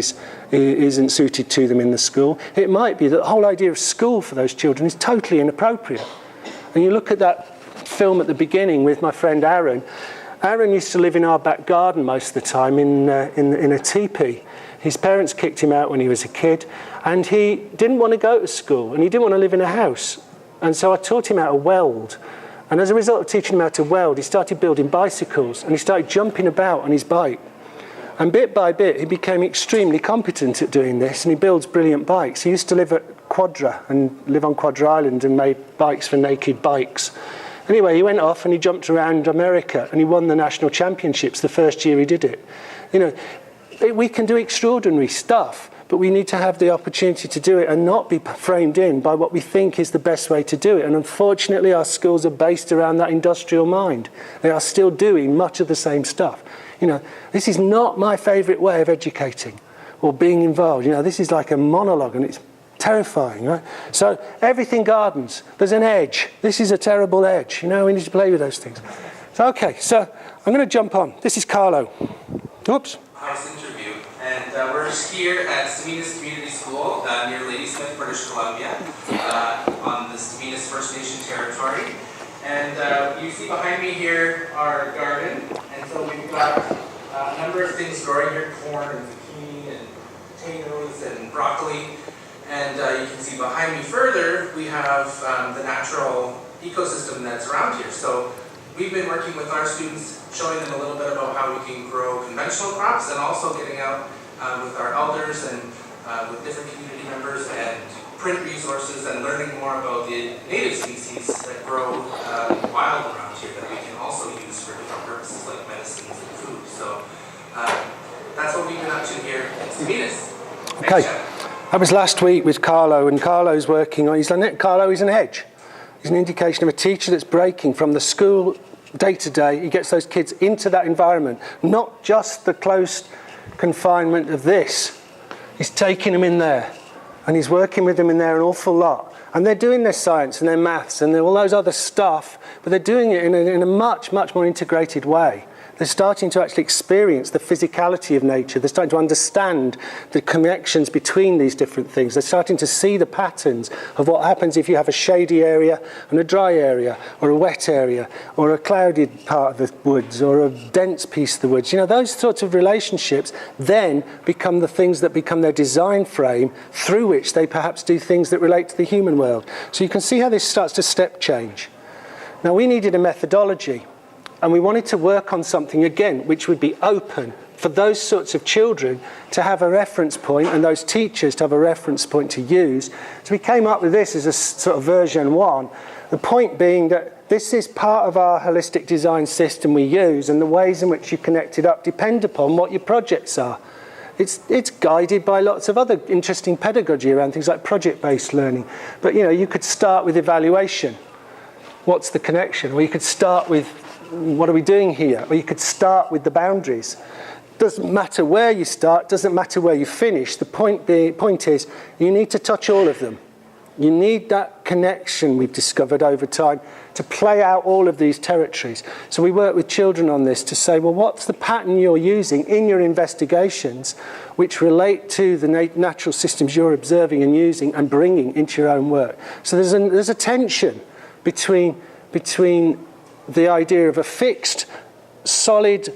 isn't suited to them in the school. It might be that the whole idea of school for those children is totally inappropriate. And you look at that film at the beginning with my friend Aaron. Aaron used to live in our back garden most of the time in a teepee. His parents kicked him out when he was a kid, and he didn't want to go to school, and he didn't want to live in a house. And so I taught him how to weld. And as a result of teaching him how to weld, he started building bicycles, and he started jumping about on his bike. And bit by bit, he became extremely competent at doing this, and he builds brilliant bikes. He used to live at Quadra and live on Quadra Island and made bikes for Naked Bikes. Anyway, he went off and he jumped around America and he won the national championships the first year he did it. You know, we can do extraordinary stuff, but we need to have the opportunity to do it and not be framed in by what we think is the best way to do it. And unfortunately, our schools are based around that industrial mind. They are still doing much of the same stuff. You know, this is not my favourite way of educating or being involved. You know, this is like a monologue, and it's terrifying, right? So everything gardens. There's an edge. This is a terrible edge. You know, we need to play with those things. So, okay, so I'm going to jump on. This is Carlo. Oops. House interview, and we're here at Staminas Community School near Ladysmith, British Columbia, on the Staminas First Nation territory. And you see behind me here our garden, and so we've got a number of things growing here: corn and zucchini and potatoes and broccoli. And you can see behind me further, we have the natural ecosystem that's around here. So we've been working with our students, showing them a little bit about how we can grow conventional crops, and also getting out with our elders and with different community members and print resources, and learning more about the native species that grow wild around here that we can also use for different purposes like medicines and food. So that's what we've been up to here in Staminas. Okay, that was last week with Carlo, and Carlo's working on, Carlo is an edge. He's an indication of a teacher that's breaking from the school day to day. He gets those kids into that environment, not just the close confinement of this. He's taking them in there, and he's working with them in there an awful lot. And they're doing their science and their maths and all those other stuff, but they're doing it in a much, much more integrated way. They're starting to actually experience the physicality of nature. They're starting to understand the connections between these different things. They're starting to see the patterns of what happens if you have a shady area and a dry area, or a wet area, or a clouded part of the woods, or a dense piece of the woods. You know, those sorts of relationships then become the things that become their design frame through which they perhaps do things that relate to the human world. So you can see how this starts to step change. Now, we needed a methodology. And we wanted to work on something, again, which would be open for those sorts of children to have a reference point, and those teachers to have a reference point to use. So we came up with this as a sort of version 1. The point being that this is part of our holistic design system we use, and the ways in which you connect it up depend upon what your projects are. It's guided by lots of other interesting pedagogy around things like project-based learning. But, you know, you could start with evaluation. What's the connection? Or you could start with, what are we doing here? Or you could start with the boundaries. Doesn't matter where you start, doesn't matter where you finish. The point is, you need to touch all of them. You need that connection we've discovered over time to play out all of these territories. So we work with children on this to say, well, what's the pattern you're using in your investigations which relate to the natural systems you're observing and using and bringing into your own work? So there's a tension between the idea of a fixed, solid,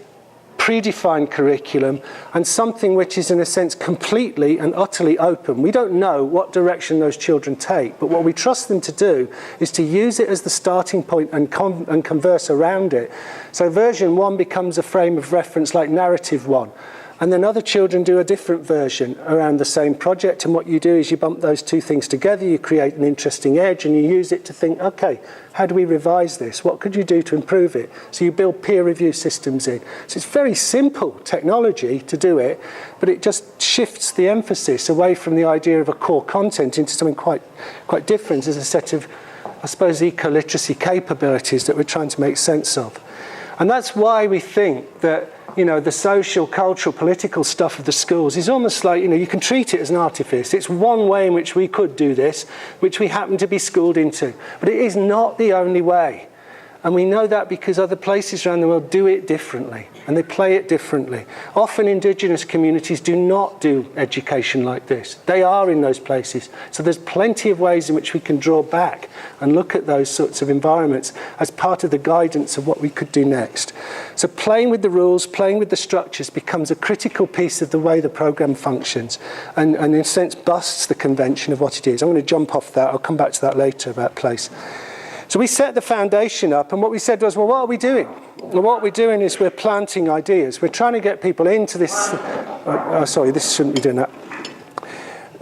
predefined curriculum and something which is in a sense completely and utterly open. We don't know what direction those children take, but what we trust them to do is to use it as the starting point and converse around it. So version 1 becomes a frame of reference like narrative 1. And then other children do a different version around the same project, and what you do is you bump those two things together, you create an interesting edge, and you use it to think, okay, how do we revise this? What could you do to improve it? So you build peer review systems in. So it's very simple technology to do it, but it just shifts the emphasis away from the idea of a core content into something quite different as a set of, I suppose, eco-literacy capabilities that we're trying to make sense of. And that's why we think that, you know, the social, cultural, political stuff of the schools is almost like, you know, you can treat it as an artifice. It's one way in which we could do this, which we happen to be schooled into. But it is not the only way. And we know that because other places around the world do it differently, and they play it differently. Often Indigenous communities do not do education like this. They are in those places. So there's plenty of ways in which we can draw back and look at those sorts of environments as part of the guidance of what we could do next. So playing with the rules, playing with the structures becomes a critical piece of the way the program functions, and in a sense busts the convention of what it is. I'm going to jump off that. I'll come back to that later about place. So we set the foundation up, and what we said was, well, what are we doing? Well, what we're doing is we're planting ideas. We're trying to get people into this. Sorry, this shouldn't be doing that.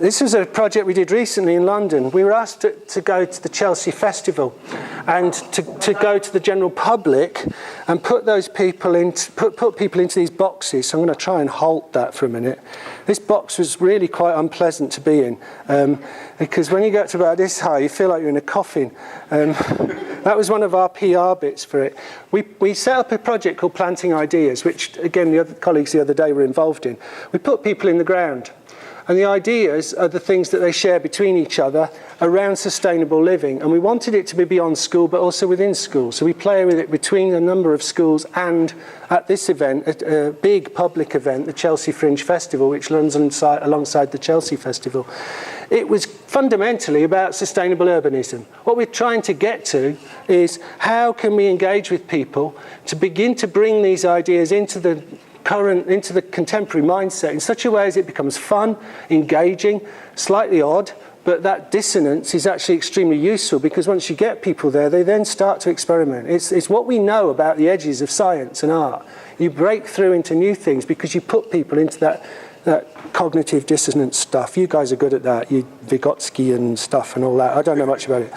This was a project we did recently in London. We were asked to go to the Chelsea Festival and to go to the general public and put those people put people into these boxes. So I'm going to try and halt that for a minute. This box was really quite unpleasant to be in because when you get to about this high, you feel like you're in a coffin. That was one of our PR bits for it. We set up a project called Planting Ideas, which, again, the other colleagues the other day were involved in. We put people in the ground. And the ideas are the things that they share between each other around sustainable living. And we wanted it to be beyond school, but also within school. So we play with it between a number of schools and at this event, a big public event, the Chelsea Fringe Festival, which runs alongside the Chelsea Festival. It was fundamentally about sustainable urbanism. What we're trying to get to is how can we engage with people to begin to bring these ideas into the contemporary mindset in such a way as it becomes fun, engaging, slightly odd, but that dissonance is actually extremely useful because once you get people there, they then start to experiment. It's what we know about the edges of science and art. You break through into new things because you put people into that cognitive dissonance stuff. You guys are good at that, you Vygotsky and stuff and all that. I don't know much about it.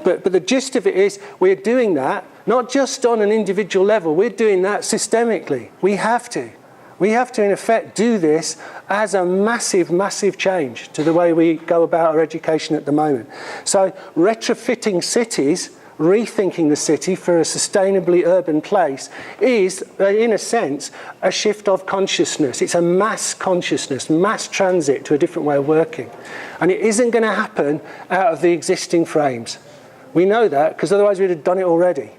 But the gist of it is we're doing that not just on an individual level, we're doing that systemically. We have to. We have to, in effect, do this as a massive, massive change to the way we go about our education at the moment. So retrofitting cities, rethinking the city for a sustainably urban place is, in a sense, a shift of consciousness. It's a mass consciousness, mass transit to a different way of working. And it isn't going to happen out of the existing frames. We know that because otherwise we'd have done it already.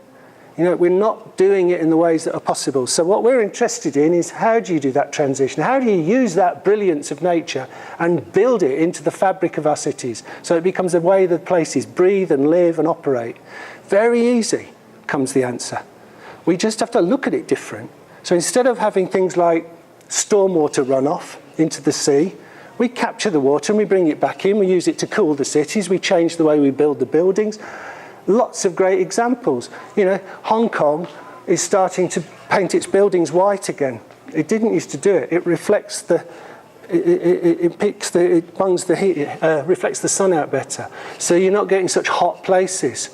You know, we're not doing it in the ways that are possible. So what we're interested in is how do you do that transition? How do you use that brilliance of nature and build it into the fabric of our cities so it becomes a way that places breathe and live and operate? Very easy, comes the answer. We just have to look at it different. So instead of having things like stormwater runoff into the sea, we capture the water and we bring it back in. We use it to cool the cities. We change the way we build the buildings. Lots of great examples. You know, Hong Kong is starting to paint its buildings white again. It didn't used to do it. It reflects it bungs the heat, reflects the sun out better. So you're not getting such hot places.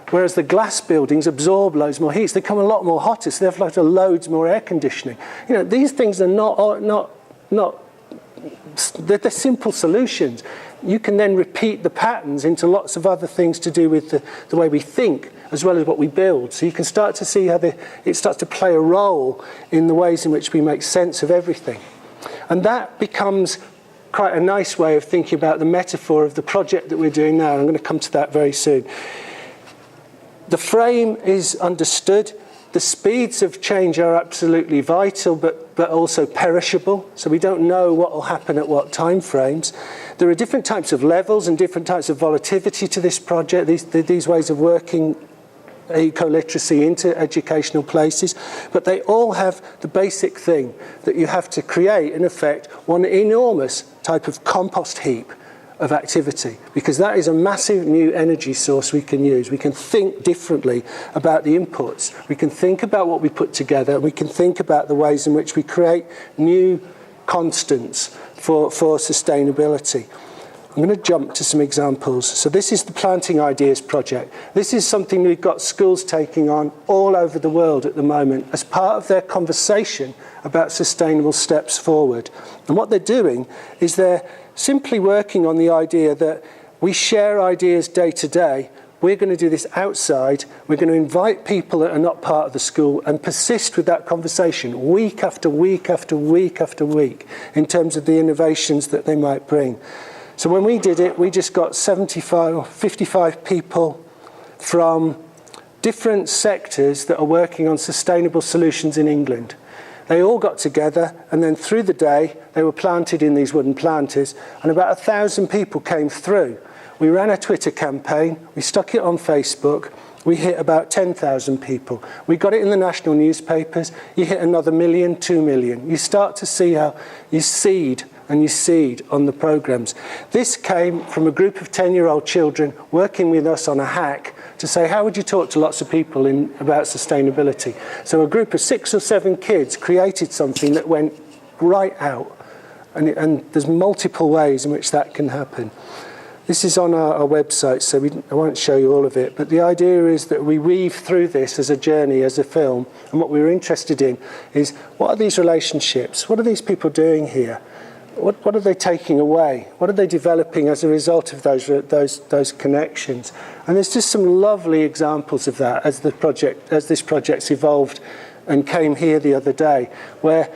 Whereas the glass buildings absorb loads more heat. So they become a lot more hotter. So they've got loads more air conditioning. You know, these things are not they're simple solutions. You can then repeat the patterns into lots of other things to do with the way we think as well as what we build. So you can start to see how it starts to play a role in the ways in which we make sense of everything. And that becomes quite a nice way of thinking about the metaphor of the project that we're doing now. I'm going to come to that very soon. The frame is understood. The speeds of change are absolutely vital, but also perishable. So we don't know what will happen at what time frames. There are different types of levels and different types of volatility to this project, these ways of working eco-literacy into educational places, but they all have the basic thing that you have to create, in effect, one enormous type of compost heap of activity, because that is a massive new energy source we can use. We can think differently about the inputs. We can think about what we put together. We can think about the ways in which we create new constants for sustainability. I'm going to jump to some examples. So this is the Planting Ideas project. This is something we've got schools taking on all over the world at the moment as part of their conversation about sustainable steps forward. And what they're doing is they're simply working on the idea that we share ideas day to day. We're going to do this outside. We're going to invite people that are not part of the school and persist with that conversation week after week after week after week in terms of the innovations that they might bring. So when we did it, we just got 75 or 55 people from different sectors that are working on sustainable solutions in England. They all got together, and then through the day, they were planted in these wooden planters, and about 1,000 people came through. We ran a Twitter campaign, we stuck it on Facebook, we hit about 10,000 people. We got it in the national newspapers, you hit another 1 million, 2 million. You start to see how you seed on the programs. This came from a group of 10-year-old children working with us on a hack to say, how would you talk to lots of people about sustainability? So a group of 6 or 7 kids created something that went right out And there's multiple ways in which that can happen. This is on our website, so I won't show you all of it, but the idea is that we weave through this as a journey, as a film, and what we're interested in is, what are these relationships? What are these people doing here? What are they taking away? What are they developing as a result of those connections? And there's just some lovely examples of that as this project's evolved and came here the other day, where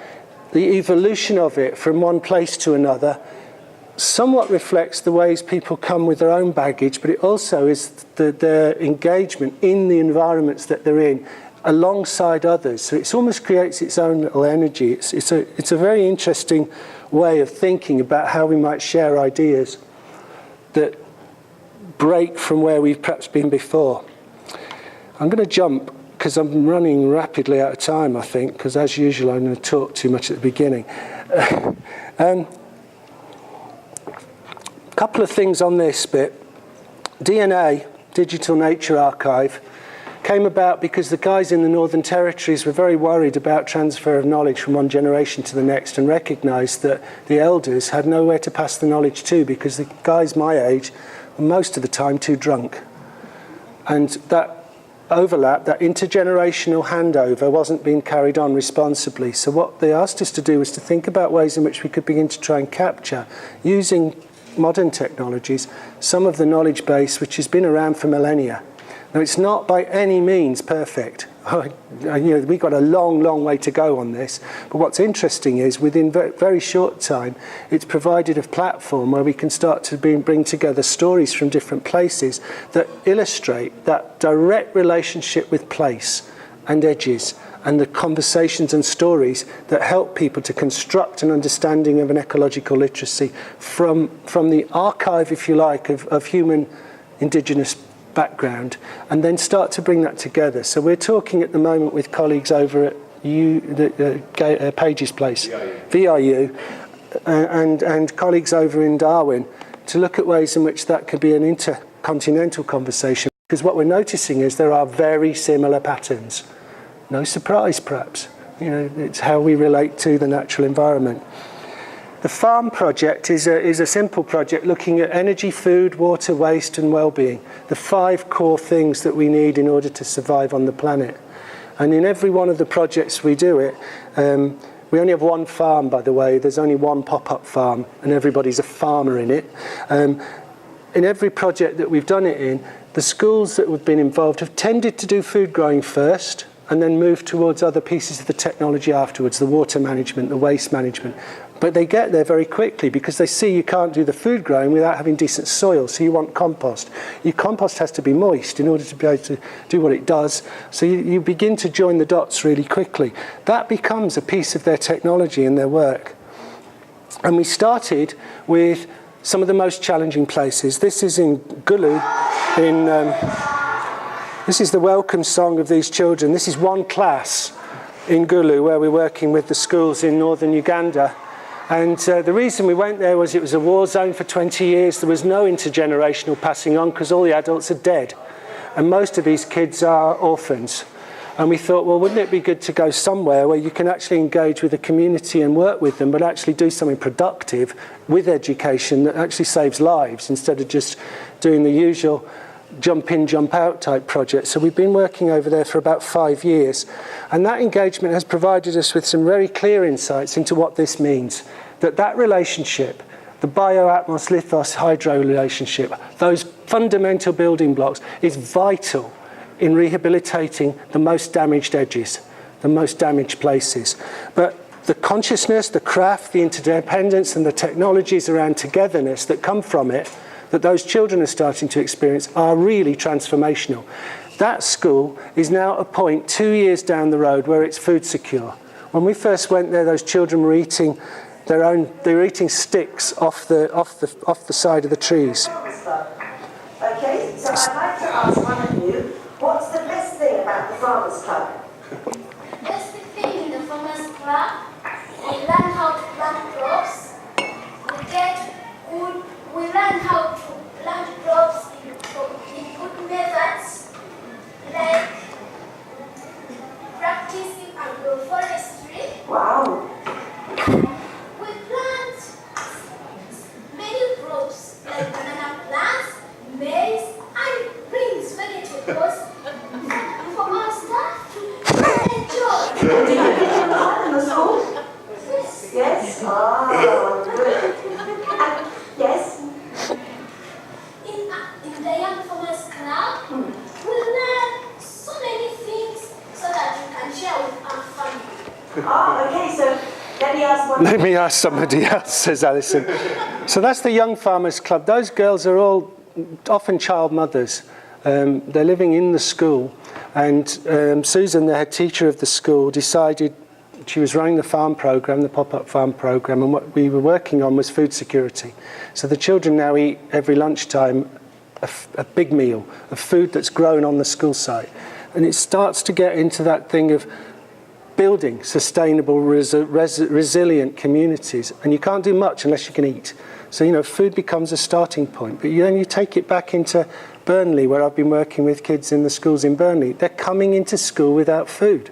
the evolution of it from one place to another somewhat reflects the ways people come with their own baggage, but it also is their engagement in the environments that they're in alongside others. So it almost creates its own little energy. It's a very interesting way of thinking about how we might share ideas that break from where we've perhaps been before. I'm going to jump because I'm running rapidly out of time, I think, because as usual I'm going to talk too much at the beginning. Couple of things on this bit. DNA, Digital Nature Archive, came about because the guys in the Northern Territories were very worried about transfer of knowledge from one generation to the next and recognised that the elders had nowhere to pass the knowledge to because the guys my age were most of the time too drunk. And that overlap, that intergenerational handover, wasn't being carried on responsibly. So what they asked us to do was to think about ways in which we could begin to try and capture, using modern technologies, some of the knowledge base which has been around for millennia. Now, it's not by any means perfect. We've got a long, long way to go on this. But what's interesting is, within very short time, it's provided a platform where we can start to bring together stories from different places that illustrate that direct relationship with place and edges, and the conversations and stories that help people to construct an understanding of an ecological literacy from the archive, if you like, of human indigenous background, and then start to bring that together. So we're talking at the moment with colleagues over at Page's Place, VIU, and colleagues over in Darwin to look at ways in which that could be an intercontinental conversation, because what we're noticing is there are very similar patterns. No surprise, perhaps. It's how we relate to the natural environment. The farm project is a simple project looking at energy, food, water, waste and well-being, the 5 core things that we need in order to survive on the planet. And in every one of the projects we do it, we only have one farm, by the way. There's only one pop-up farm and everybody's a farmer in it. In every project that we've done it in, the schools that have been involved have tended to do food growing first, and then move towards other pieces of the technology afterwards, the water management, the waste management. But they get there very quickly because they see you can't do the food growing without having decent soil, so you want compost. Your compost has to be moist in order to be able to do what it does, so you begin to join the dots really quickly. That becomes a piece of their technology and their work. And we started with some of the most challenging places. This is in Gulu, this is the welcome song of these children. This is one class in Gulu where we're working with the schools in northern Uganda. And the reason we went there was it was a war zone for 20 years. There was no intergenerational passing on because all the adults are dead. And most of these kids are orphans. And we thought, well, wouldn't it be good to go somewhere where you can actually engage with the community and work with them, but actually do something productive with education that actually saves lives instead of just doing the usual jump in, jump out type project. So we've been working over there for about 5 years. And that engagement has provided us with some very clear insights into what this means. That relationship, the bio-atmos-lithos-hydro relationship, those fundamental building blocks, is vital in rehabilitating the most damaged edges, the most damaged places. But the consciousness, the craft, the interdependence and the technologies around togetherness that come from it, that those children are starting to experience, are really transformational. That school is now at a point 2 years down the road where it's food secure. When we first went there, those children were eating they were eating sticks off the side of the trees. Okay, so I'd like to ask one of you, what's the best thing about the Farmers Club? Best thing in the Farmers Club, we learn how to plant crops, we learn how to plant crops in good methods, like practicing agroforestry. Wow. We plant Oh, good. Yes? In the Young Farmers Club, we learn so many things so that you can share with our family. Oh, okay, so let me ask one. Let me ask somebody else, says Alison. So that's the Young Farmers Club. Those girls are all often child mothers. They're living in the school. And Susan, the head teacher of the school, decided she was running the farm programme, the pop-up farm programme, and what we were working on was food security. So the children now eat every lunchtime a big meal of food that's grown on the school site. And it starts to get into that thing of building sustainable, resilient communities. And you can't do much unless you can eat. So, you know, food becomes a starting point. But then you take it back into Burnley, where I've been working with kids in the schools in Burnley. They're coming into school without food.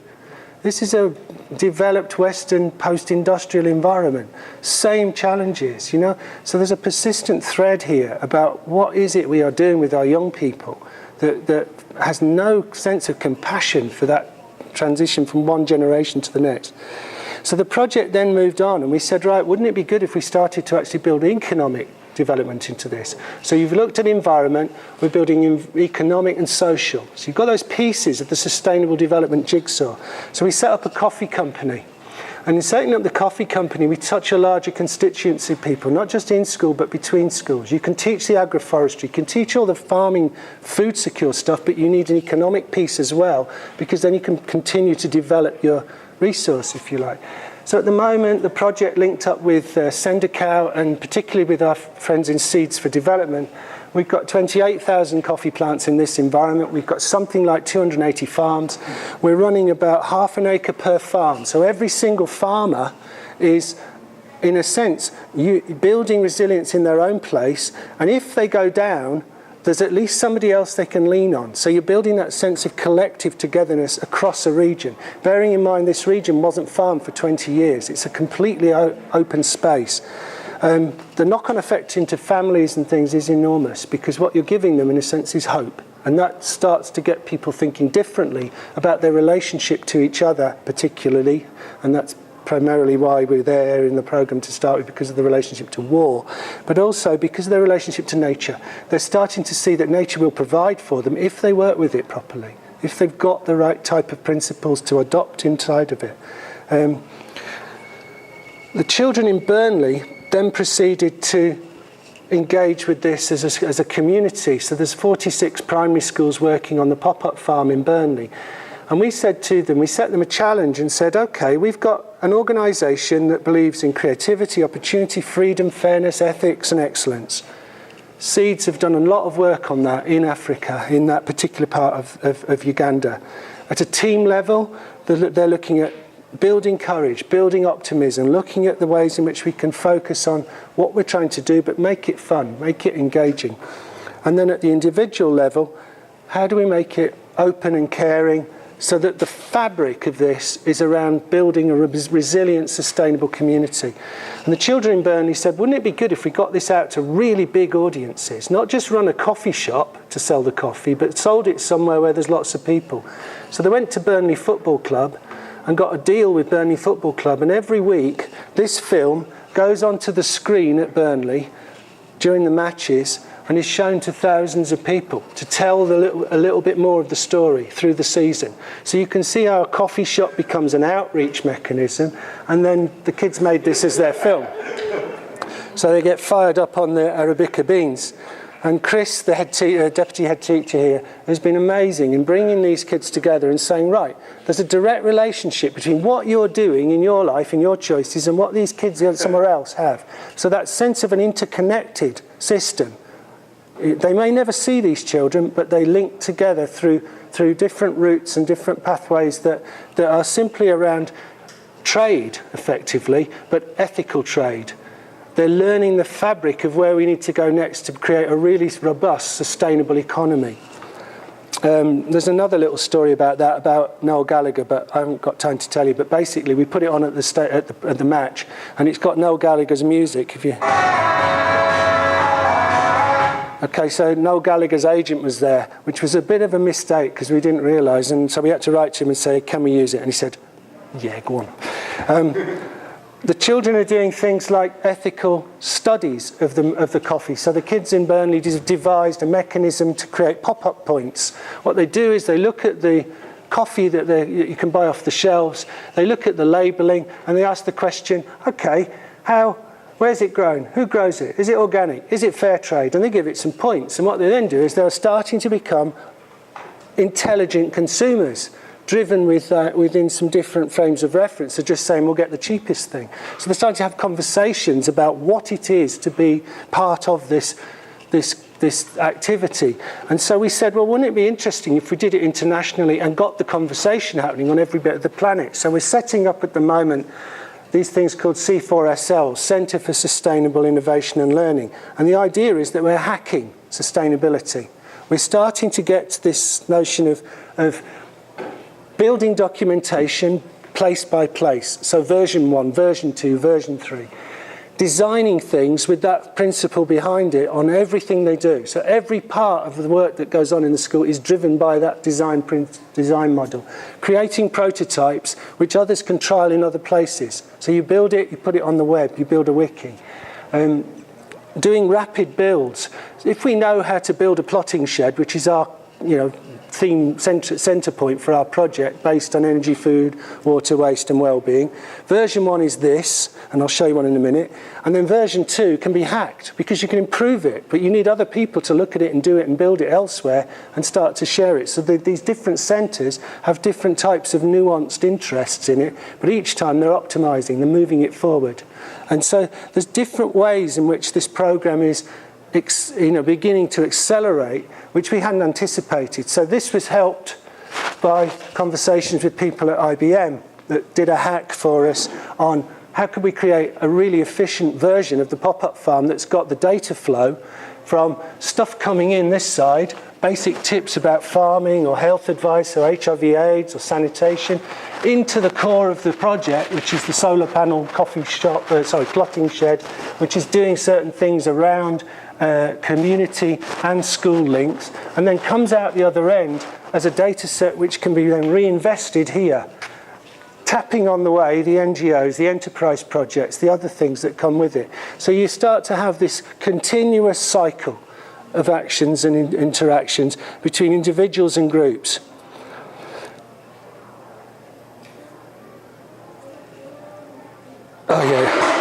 This is a developed Western post-industrial environment. Same challenges, you know. So there's a persistent thread here about what is it we are doing with our young people that has no sense of compassion for that transition from one generation to the next. So the project then moved on, and we said, right, wouldn't it be good if we started to actually build economic development into this? So you've looked at environment, we're building economic and social. So you've got those pieces of the sustainable development jigsaw. So we set up a coffee company. And in setting up the coffee company, we touch a larger constituency of people, not just in school, but between schools. You can teach the agroforestry, you can teach all the farming, food secure stuff, but you need an economic piece as well, because then you can continue to develop your resource, if you like. So at the moment, the project linked up with Sendercow, and particularly with our friends in Seeds for Development. We've got 28,000 coffee plants in this environment. We've got something like 280 farms. We're running about half an acre per farm. So every single farmer is, in a sense, building resilience in their own place. And if they go down, there's at least somebody else they can lean on. So you're building that sense of collective togetherness across a region. Bearing in mind this region wasn't farmed for 20 years. It's a completely open space. The knock-on effect into families and things is enormous, because what you're giving them, in a sense, is hope. And that starts to get people thinking differently about their relationship to each other, particularly. And that's primarily why we're there in the programme to start with, because of the relationship to war, but also because of their relationship to nature. They're starting to see that nature will provide for them if they work with it properly, if they've got the right type of principles to adopt inside of it. The children in Burnley then proceeded to engage with this as a community. So there's 46 primary schools working on the pop-up farm in Burnley. And we said to them, we set them a challenge and said, okay, we've got an organisation that believes in creativity, opportunity, freedom, fairness, ethics and excellence. Seeds have done a lot of work on that in Africa, in that particular part of Uganda. At a team level, they're looking at building courage, building optimism, looking at the ways in which we can focus on what we're trying to do, but make it fun, make it engaging. And then at the individual level, how do we make it open and caring, so that the fabric of this is around building a resilient, sustainable community. And the children in Burnley said, wouldn't it be good if we got this out to really big audiences, not just run a coffee shop to sell the coffee, but sold it somewhere where there's lots of people. So they went to Burnley Football Club and got a deal with Burnley Football Club, and every week this film goes onto the screen at Burnley during the matches and is shown to thousands of people to tell a little bit more of the story through the season. So you can see how a coffee shop becomes an outreach mechanism, and then the kids made this as their film. So they get fired up on the Arabica beans. And Chris, the deputy head teacher here, has been amazing in bringing these kids together and saying, right, there's a direct relationship between what you're doing in your life, in your choices, and what these kids somewhere else have. So that sense of an interconnected system. They may never see these children, but they link together through different routes and different pathways that are simply around trade, effectively, but ethical trade. They're learning the fabric of where we need to go next to create a really robust, sustainable economy. There's another little story about that, about Noel Gallagher, but I haven't got time to tell you. But basically, we put it on at the match, and it's got Noel Gallagher's music. Okay, so Noel Gallagher's agent was there, which was a bit of a mistake because we didn't realise, and so we had to write to him and say, can we use it? And he said, yeah, go on. the children are doing things like ethical studies of the coffee. So the kids in Burnley devised a mechanism to create pop-up points. What they do is they look at the coffee that you can buy off the shelves, they look at the labelling, and they ask the question, okay, where's it grown? Who grows it? Is it organic? Is it fair trade? And they give it some points. And what they then do is they're starting to become intelligent consumers, driven within some different frames of reference. They're just saying, we'll get the cheapest thing. So they're starting to have conversations about what it is to be part of this activity. And so we said, well, wouldn't it be interesting if we did it internationally and got the conversation happening on every bit of the planet? So we're setting up at the moment these things called C4SL, Centre for Sustainable Innovation and Learning. And the idea is that we're hacking sustainability. We're starting to get this notion of building documentation place by place. So version 1, version 2, version 3. Designing things with that principle behind it on everything they do. So every part of the work that goes on in the school is driven by that design model. Creating prototypes which others can trial in other places. So you build it, you put it on the web, you build a wiki. Doing rapid builds. If we know how to build a plotting shed, which is our theme centre point for our project based on energy, food, water, waste and well-being. Version 1 is this, and I'll show you one in a minute. And then version 2 can be hacked because you can improve it, but you need other people to look at it and do it and build it elsewhere and start to share it. So these different centres have different types of nuanced interests in it, but each time they're optimising, they're moving it forward. And so there's different ways in which this programme is beginning to accelerate, which we hadn't anticipated. So this was helped by conversations with people at IBM that did a hack for us on how could we create a really efficient version of the pop-up farm that's got the data flow from stuff coming in this side, basic tips about farming or health advice or HIV/AIDS or sanitation, into the core of the project, which is the solar panel plotting shed, which is doing certain things around community and school links, and then comes out the other end as a data set which can be then reinvested here, tapping on the way the NGOs, the enterprise projects, the other things that come with it. So you start to have this continuous cycle of actions and interactions between individuals and groups. Oh yeah.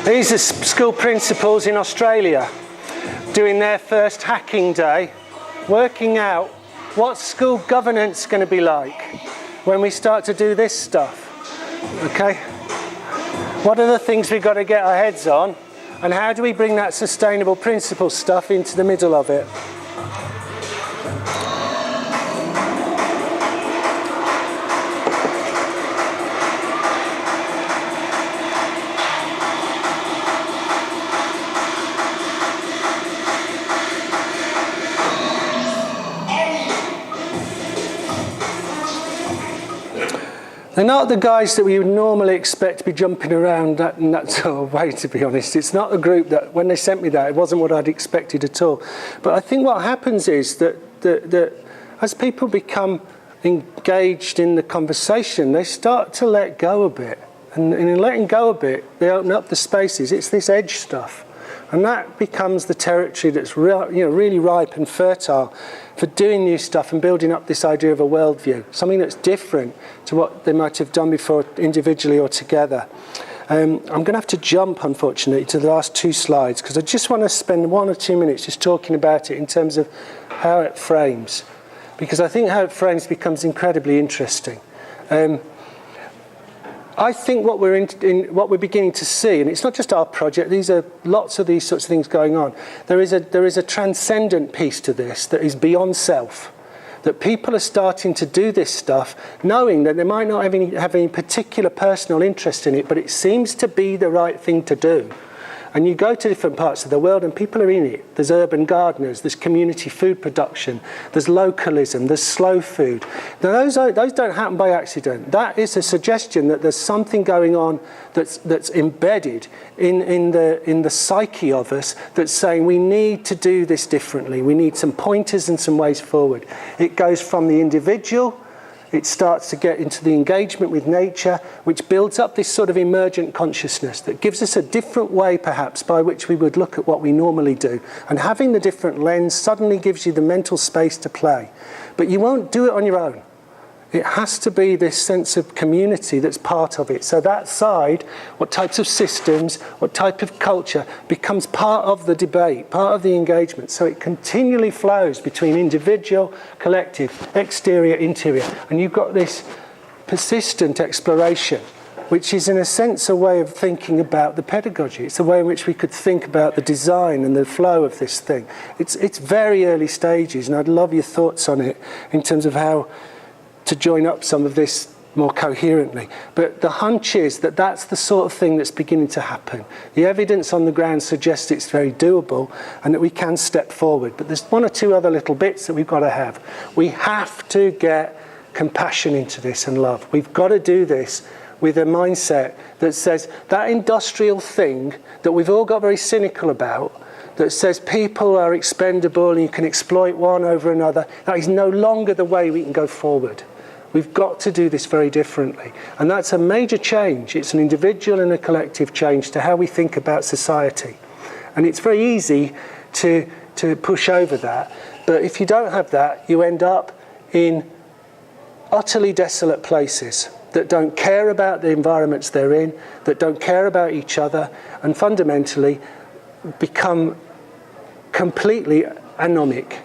These are school principals in Australia doing their first hacking day, working out what's school governance going to be like when we start to do this stuff. Okay? What are the things we've got to get our heads on, and how do we bring that sustainable principle stuff into the middle of it? They're not the guys that we would normally expect to be jumping around in that sort of way, to be honest. It's not a group that, when they sent me that, it wasn't what I'd expected at all. But I think what happens is that as people become engaged in the conversation, they start to let go a bit. And in letting go a bit, they open up the spaces. It's this edge stuff. And that becomes the territory that's really ripe and fertile for doing new stuff and building up this idea of a worldview, something that's different to what they might have done before individually or together. I'm going to have to jump, unfortunately, to the last two slides because I just want to spend 1 or 2 minutes just talking about it in terms of how it frames, because I think how it frames becomes incredibly interesting. I think what we're beginning to see, and it's not just our project, these are lots of these sorts of things going on. There is a transcendent piece to this that is beyond self. That people are starting to do this stuff, knowing that they might not have any particular personal interest in it, but it seems to be the right thing to do. And you go to different parts of the world and people are in it. There's urban gardeners, there's community food production, there's localism, there's slow food. Now those don't happen by accident. That is a suggestion that there's something going on that's embedded in the psyche of us that's saying we need to do this differently. We need some pointers and some ways forward. It goes from the individual. It starts to get into the engagement with nature, which builds up this sort of emergent consciousness that gives us a different way, perhaps, by which we would look at what we normally do. And having the different lens suddenly gives you the mental space to play. But you won't do it on your own. It has to be this sense of community that's part of it. So that side, what types of systems, what type of culture, becomes part of the debate, part of the engagement. So it continually flows between individual, collective, exterior, interior. And you've got this persistent exploration, which is in a sense a way of thinking about the pedagogy. It's a way in which we could think about the design and the flow of this thing. It's very early stages, and I'd love your thoughts on it in terms of how to join up some of this more coherently. But the hunch is that that's the sort of thing that's beginning to happen. The evidence on the ground suggests it's very doable and that we can step forward. But there's one or two other little bits that we've got to have. We have to get compassion into this and love. We've got to do this with a mindset that says that industrial thing that we've all got very cynical about, that says people are expendable and you can exploit one over another, that is no longer the way we can go forward. We've got to do this very differently. And that's a major change. It's an individual and a collective change to how we think about society. And it's very easy to push over that. But if you don't have that, you end up in utterly desolate places that don't care about the environments they're in, that don't care about each other, and fundamentally become completely anomic,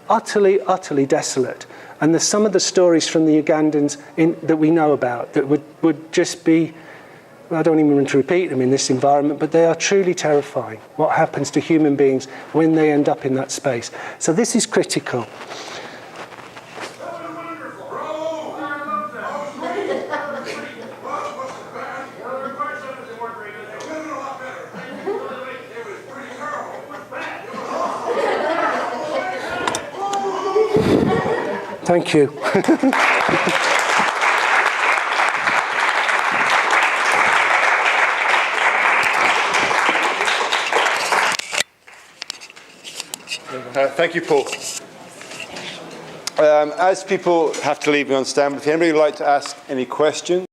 utterly desolate. And there's some of the stories from the Ugandans that we know about that would just be, I don't even want to repeat them in this environment, but they are truly terrifying, what happens to human beings when they end up in that space. So this is critical. Thank you. Thank you, Paul. As people have to leave, we understand, but if anybody would like to ask any questions,